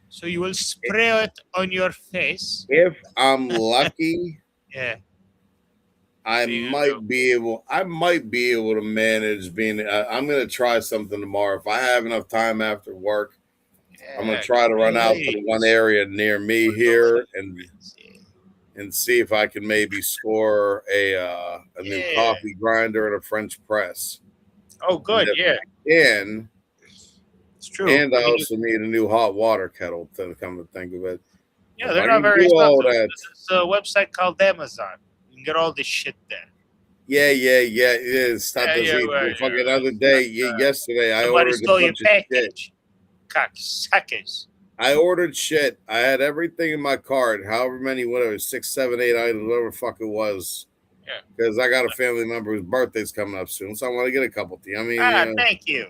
So you will spray it on your face. If I'm lucky, yeah, I might be able to manage being. I'm going to try something tomorrow. If I have enough time after work, I'm going to try to run out to one area near me here and see if I can maybe score a new coffee grinder and a French press. Oh, good, And it's true. And I also need a new hot water kettle to come to think of it. Yeah, they're not very expensive. It's a website called Amazon. You can get all this shit there. Yeah. It is. Fucking other day, yesterday, I ordered a bunch of shit. Cocksuckers. I ordered shit. I had everything in my cart, however many, whatever, 6, 7, 8 items, whatever the fuck it was. Yeah. Because I got a family member whose birthday's coming up soon, so I want to get a couple to you. I mean, Thank you.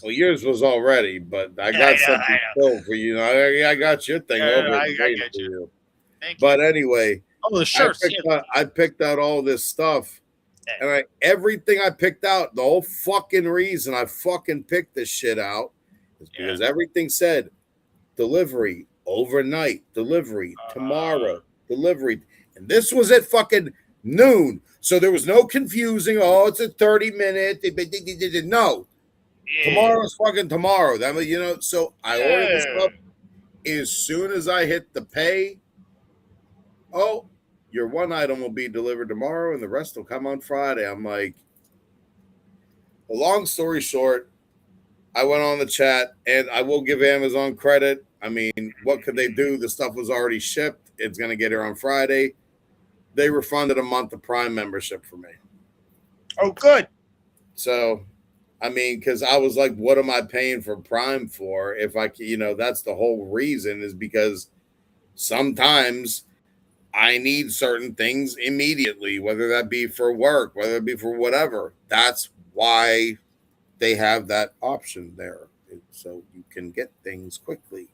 Well, yours was already, but I Yeah, got something still for you. I got your thing over. I waiting get for you. Thank But you. anyway, Oh, the shirts. I picked out all this stuff, and everything I picked out, the whole fucking reason I fucking picked this shit out is because everything said delivery overnight, delivery tomorrow, delivery, and this was at fucking noon, so there was no confusing. Oh, it's a 30-minute. No. Tomorrow's fucking tomorrow. That mean, so I ordered this stuff. As soon as I hit the pay, your one item will be delivered tomorrow and the rest will come on Friday. I'm like, a long story short, I went on the chat and I will give Amazon credit. I mean, what could they do? The stuff was already shipped. It's going to get here on Friday. They refunded a month of Prime membership for me. Oh, good. So, I mean, because I was like, what am I paying for Prime for? If I, that's the whole reason, is because sometimes I need certain things immediately, whether that be for work, whether it be for whatever. That's why they have that option there. So you can get things quickly.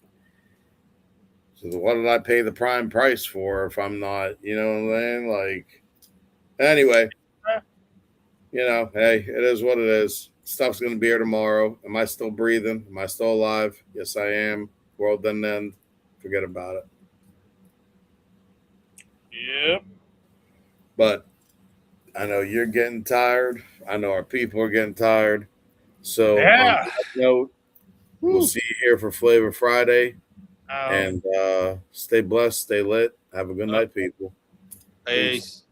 So what did I pay the Prime price for if I'm not, you know what I'm saying? Like, anyway, hey, it is what it is. Stuff's going to be here tomorrow. Am I still breathing? Am I still alive? Yes, I am. World doesn't end. Forget about it. Yep. But I know you're getting tired. I know our people are getting tired. So on that note, we'll see you here for Flavor Friday. And stay blessed, stay lit. Have a good night, people. Peace.